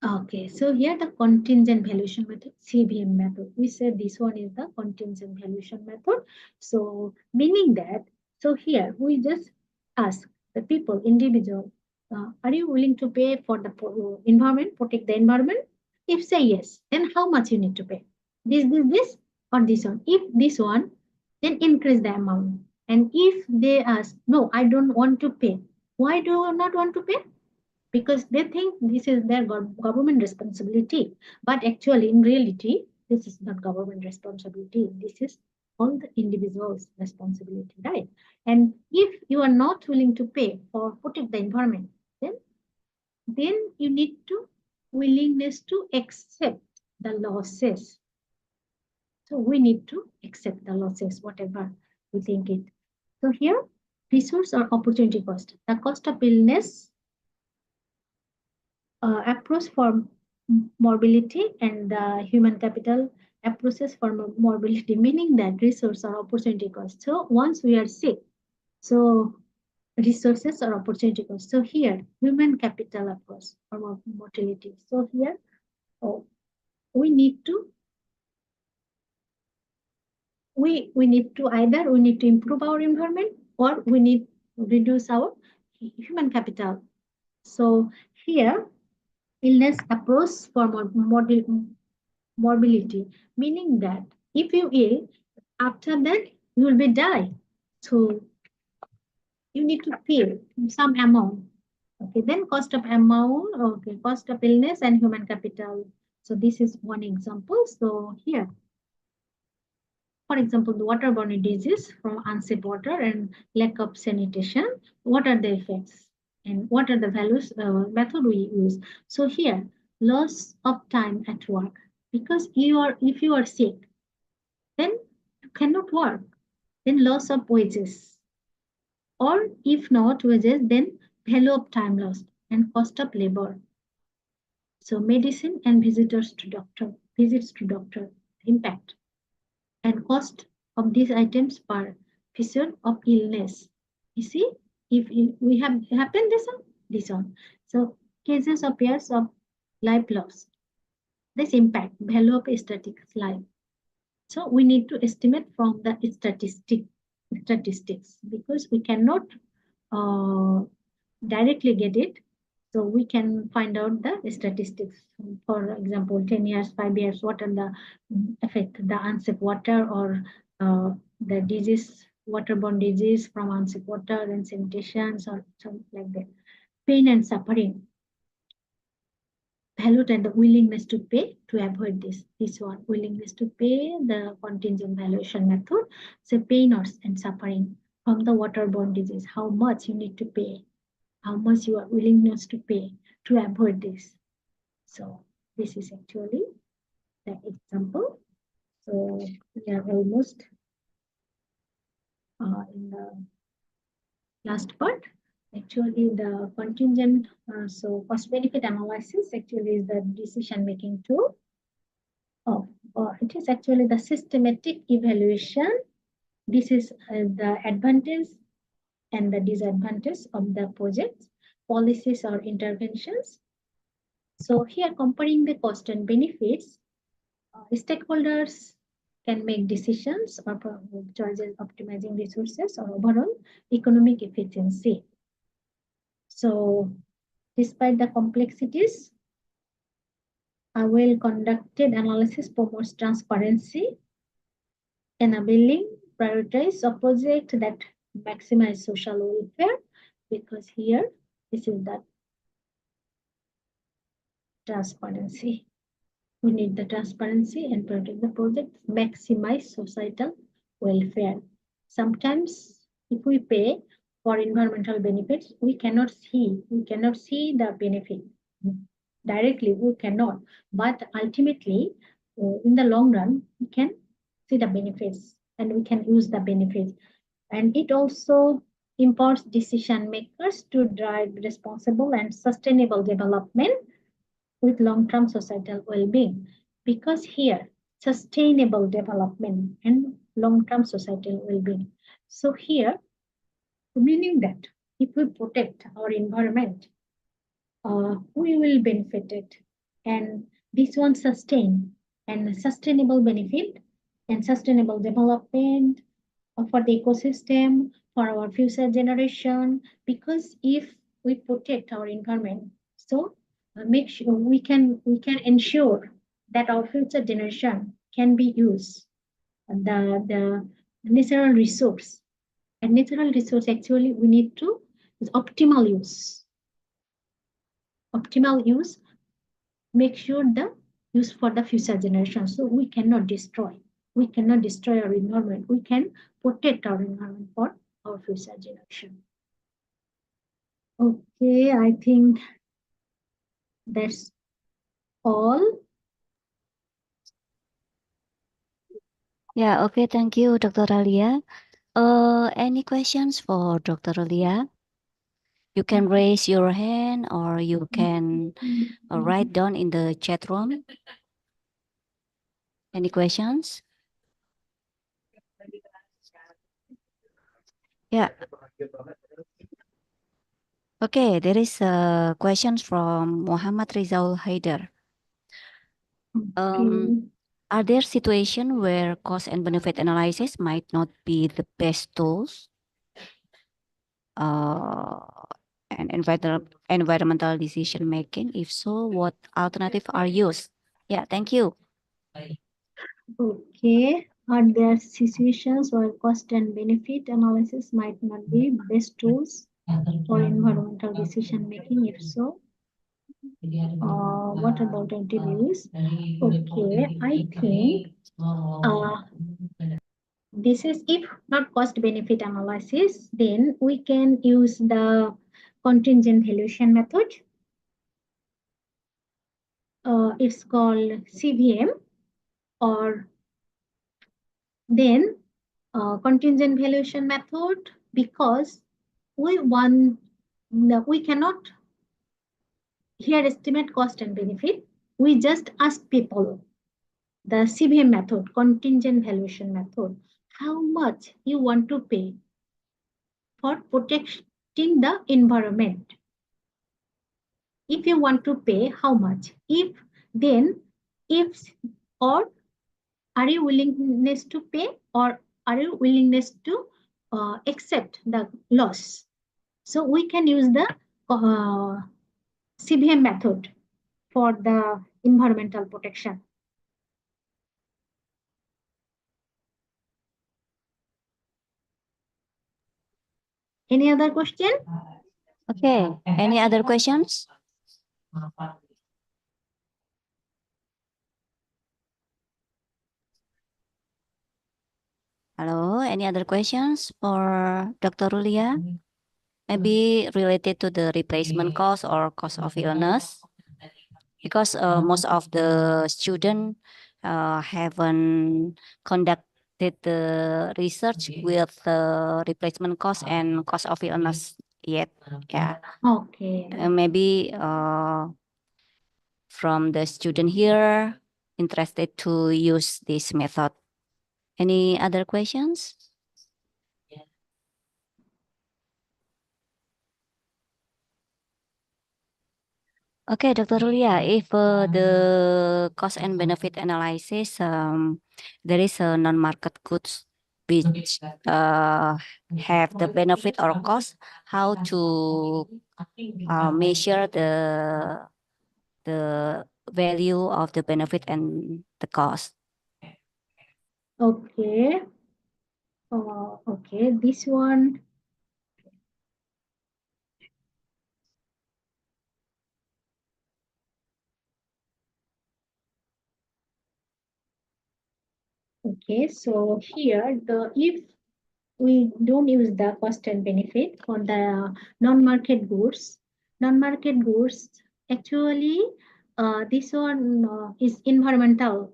Okay, so here the contingent valuation method, CVM method. We said this one is the contingent valuation method. So meaning that, so here we just ask the people, individual, are you willing to pay for the environment, protect the environment? If say yes, then how much you need to pay? This, or this one? If this one, then increase the amount. And if they ask, no, I don't want to pay, Why do you not want to pay? Because they think this is their government responsibility. But actually, in reality, this is not government responsibility. This is all the individuals' responsibility, right? And if you are not willing to pay for protect the environment, then you need to willingness to accept the losses. So we need to accept the losses, whatever we think it. So here, resource or opportunity cost. The cost of illness, approach for morbidity, and the human capital approaches for morbidity, meaning that resource or opportunity cost. So once we are sick, so resources or opportunity cost. So here, human capital approach or mortality. So here, we need to either we need to improve our environment or we need to reduce our human capital. So here, illness approach for morbidity, meaning that if you ill, after that you will be die. So you need to pay some amount. Okay, then cost of amount, okay, cost of illness and human capital. So this is one example. So here, for example, the waterborne disease from unsafe water and lack of sanitation. What are the effects and what are the values method we use? So here, loss of time at work, because if you are sick, then you cannot work. Then loss of wages, or if not wages, then value of time lost and cost of labor. So medicine and visits to doctor impact and cost of these items per episode of illness. You see, if we have happened this one. So cases of years of life loss. This impact value of statistics life. So we need to estimate from the statistics because we cannot directly get it. So we can find out the statistics. For example, 10 years, 5 years, what are the effect, the unsafe water or the disease, waterborne disease from unsafe water and sanitation or something like that. Pain and suffering. Value and the willingness to pay to avoid this one. Willingness to pay, the contingent valuation method. So pain and suffering from the waterborne disease. How much you need to pay. How much you are willingness to pay to avoid this. So this is actually the example. So we are almost in the last part. Actually, the contingent, so cost benefit analysis actually is the decision making tool. It is actually the systematic evaluation. This is the advantage and the disadvantage of the project, policies or interventions. So here comparing the cost and benefits, stakeholders can make decisions or choices optimizing resources or overall economic efficiency. So despite the complexities, a well-conducted analysis promotes transparency, enabling prioritize a project that maximize social welfare, because here this is the transparency. We need the transparency and prioritize the project, maximize societal welfare. Sometimes if we pay for environmental benefits, we cannot see the benefit. Directly, we cannot, but ultimately, in the long run, we can see the benefits and we can use the benefits. And it also empowers decision makers to drive responsible and sustainable development with long-term societal well-being. Because here, sustainable development and long-term societal well-being. So here, meaning that if we protect our environment, we will benefit it, and this one sustain and sustainable benefit and sustainable development for the ecosystem for our future generation. Because if we protect our environment, so make sure we can ensure that our future generation can be used the natural resource. And natural resource actually we need to is optimal use. Optimal use, make sure the use for the future generation. So we cannot destroy. We cannot destroy our environment. We can protect our environment for our future generation. Okay, I think that's all. Yeah, okay, thank you, Dr. Alia. Any questions for Dr. Alia? You can raise your hand or you can write down in the chat room. Any questions? Yeah. Okay, there is a question from Muhammad Rizal Haider. Okay. Are there situations where cost and benefit analysis might not be the best tools? And environmental decision making? If so, what alternatives are used? Yeah, thank you. Okay. Are there situations where cost and benefit analysis might not be best tools for environmental decision making? If so, what about interviews? Okay, I think this is if not cost benefit analysis, then we can use the contingent valuation method. It's called CVM, or then contingent valuation method, because we cannot here estimate cost and benefit. We just ask people the CVM method, contingent valuation method, how much you want to pay for protecting the environment. If you want to pay, how much? Or are you willingness to pay, or are you willingness to accept the loss? So we can use the CVM method for the environmental protection. Any other question? Okay, any other questions? Hello, any other questions for Dr. Rulia? Maybe related to the replacement cost or cost of illness? Because most of the students haven't conducted the research with the replacement cost and cost of illness yet. Yeah. Okay. Maybe from the student here interested to use this method. Any other questions? Okay, Dr. Rulia, if the cost and benefit analysis, there is a non-market goods which have the benefit or cost, how to measure the value of the benefit and the cost? Okay. Okay, this one. Okay, so here if we don't use the cost and benefit for the non-market goods, actually this one is environmental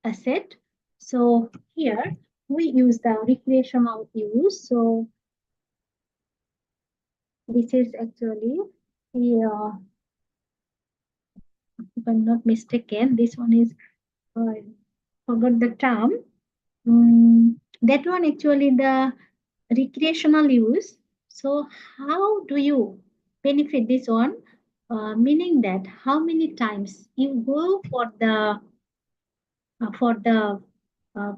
asset. So here we use the recreational use. So this is actually the if I'm not mistaken, this one is forgot the term. That one actually the recreational use. So how do you benefit this one? Meaning that how many times you go for the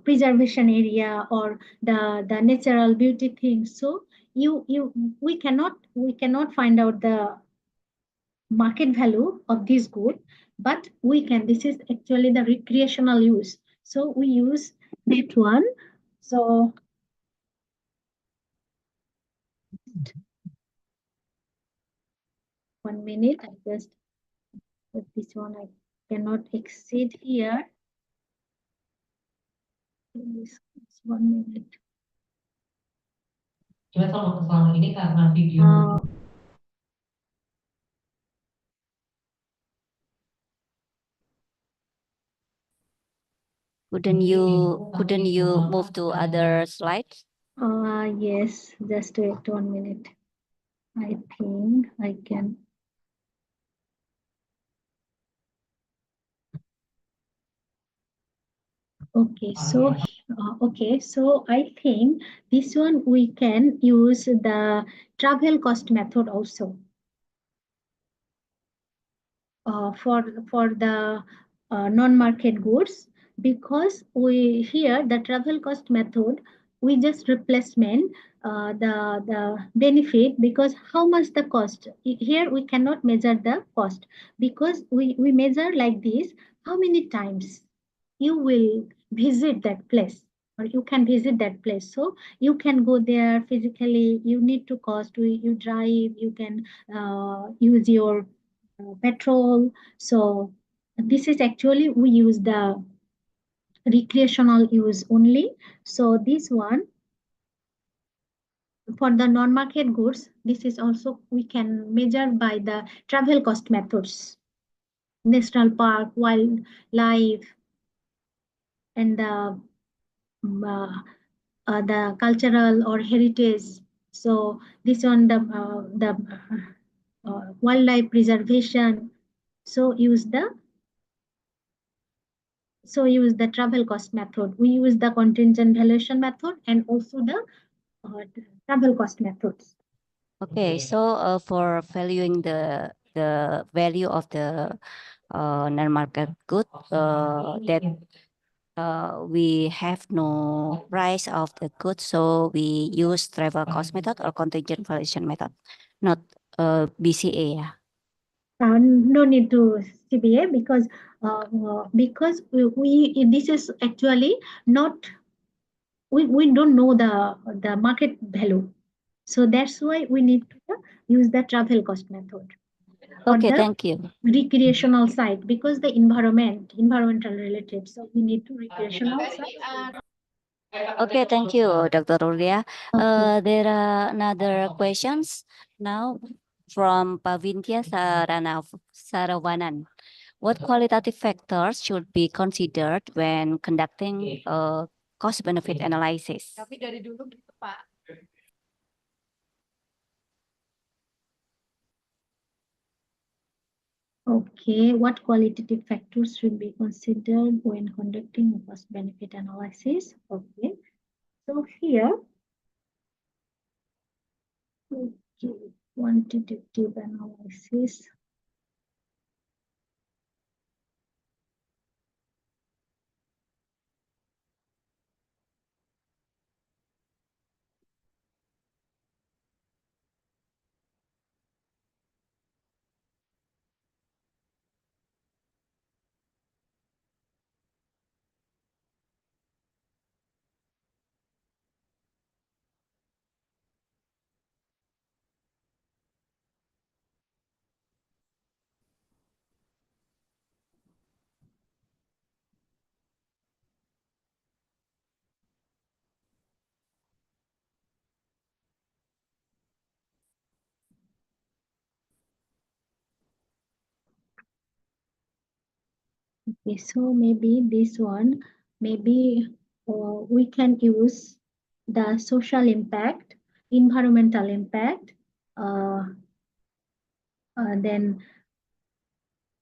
preservation area or the natural beauty things. So we cannot find out the market value of this good, but we can. This is actually the recreational use. So we use that one. So 1 minute. I just put this one. I cannot exceed here. This is 1 minute. Cuma kalau selama ini karena video couldn't you move to other slides? Yes, just wait 1 minute. I think I can. Okay, so I think this one we can use the travel cost method also. For the non-market goods, because we here the travel cost method, we just replacement the benefit, because how much the cost here we cannot measure the cost, because we measure like this: how many times you will visit that place, or you can visit that place. So you can go there physically, you need to cost, you drive, you can use your petrol. So this is actually we use the recreational use only. So this one for the non-market goods, this is also we can measure by the travel cost methods: national park, wildlife, and the cultural or heritage. So this one the wildlife preservation. So use the travel cost method. We use the contingent valuation method and also the travel cost methods. Okay, so for valuing the value of the non-market good, that we have no price of the good, so we use travel cost method or contingent valuation method, not BCA. Yeah. No need to CBA, because we this is actually not, we don't know the market value, so that's why we need to use the travel cost method. Okay, the thank you. recreational side, because the environmental related, so we need to recreational side. Okay, thank you, Dr. Rulia. There are another questions now from Pavintya Saravanan. What qualitative factors should be considered when conducting a cost-benefit analysis? Tapi dari dulu gitu, Pak. Okay, what qualitative factors should be considered when conducting a cost-benefit analysis? Okay, so here, okay, quantitative analysis. Okay, so maybe this one, maybe we can use the social impact, environmental impact, then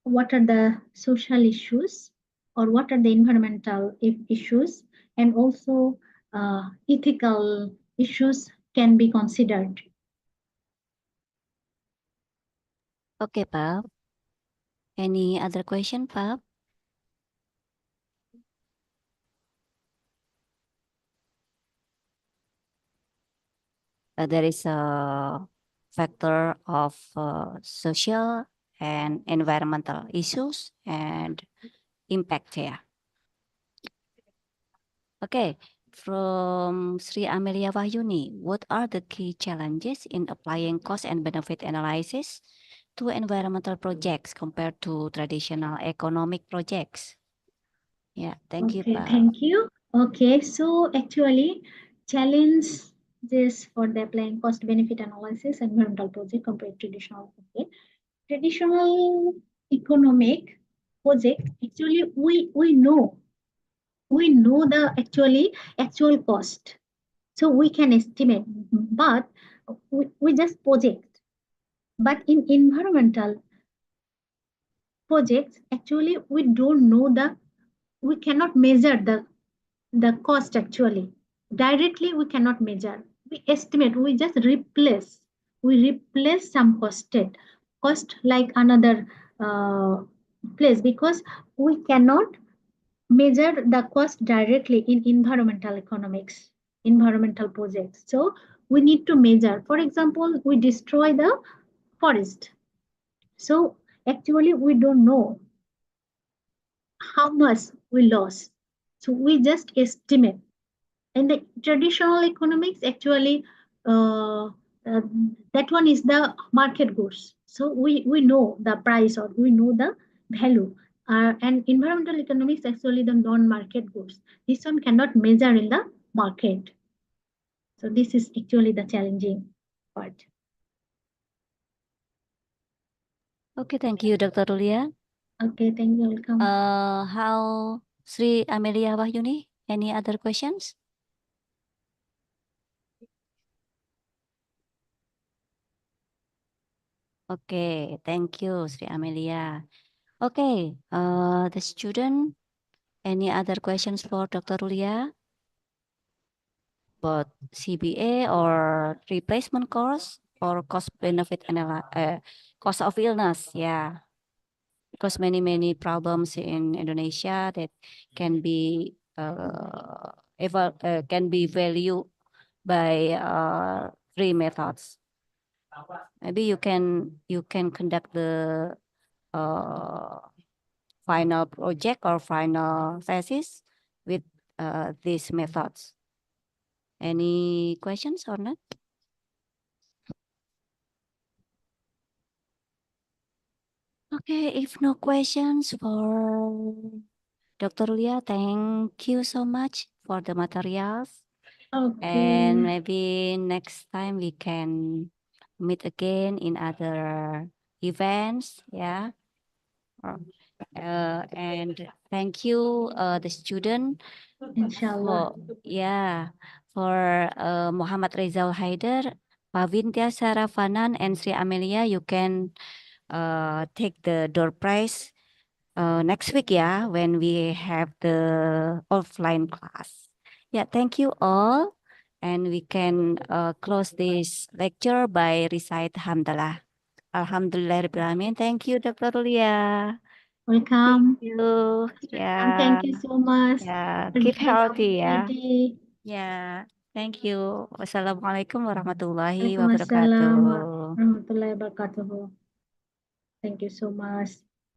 what are the social issues, or what are the environmental issues, and also ethical issues can be considered. Okay, Pap. Any other question, Pap? There is a factor of social and environmental issues and impact here. Okay, from Sri Amelia Wahyuni. What are the key challenges in applying cost and benefit analysis to environmental projects compared to traditional economic projects? Yeah, thank you, Okay, Pak. thank you. Okay, so actually, challenge this for the applying cost benefit analysis and environmental project compared to traditional. Okay, traditional economic project actually we know the actual cost, so we can estimate, but we just project. But in environmental projects, actually we don't know we cannot measure the cost actually. Directly we cannot measure. We estimate, we replace some cost like another place, because we cannot measure the cost directly in environmental projects. So we need to measure. For example, we destroy the forest. So actually we don't know how much we lost. So we just estimate. And the traditional economics actually, that one is the market goods. So we know the price, or we know the value. And environmental economics actually the non-market goods. This one cannot measure in the market. So this is actually the challenging part. Okay, thank you, Dr. Rulia. Okay, thank you. Welcome. How Sri Amelia Wahyuni? Any other questions? Okay, thank you, Sri Amelia. Okay, the student, any other questions for Dr. Rulia? About CBA or replacement cost or cost benefit cost of illness, yeah. Because many problems in Indonesia that can be can be valued by three methods. Maybe you can conduct the final project or final thesis with these methods. Any questions or not? Okay, if no questions for Dr. Lia, thank you so much for the materials. Okay. And maybe next time we can meet again in other events, yeah. And thank you, the student, Inshallah. for Muhammad Rizal Haider, Pavintya Saravanan, and Sri Amelia. You can take the door prize next week, yeah, when we have the offline class. Yeah, thank you all. And we can close this lecture by recite Hamdalah. Alhamdulillah Rabbil Alamin. Thank you, Dr. Lia. Welcome. Thank you. Yeah. Thank you so much. Yeah. Keep healthy, yeah. Ready. Yeah. Thank you. Wassalamualaikum warahmatullahi Waalaikumsalam wabarakatuh. warahmatullahi wabarakatuh. Thank you so much.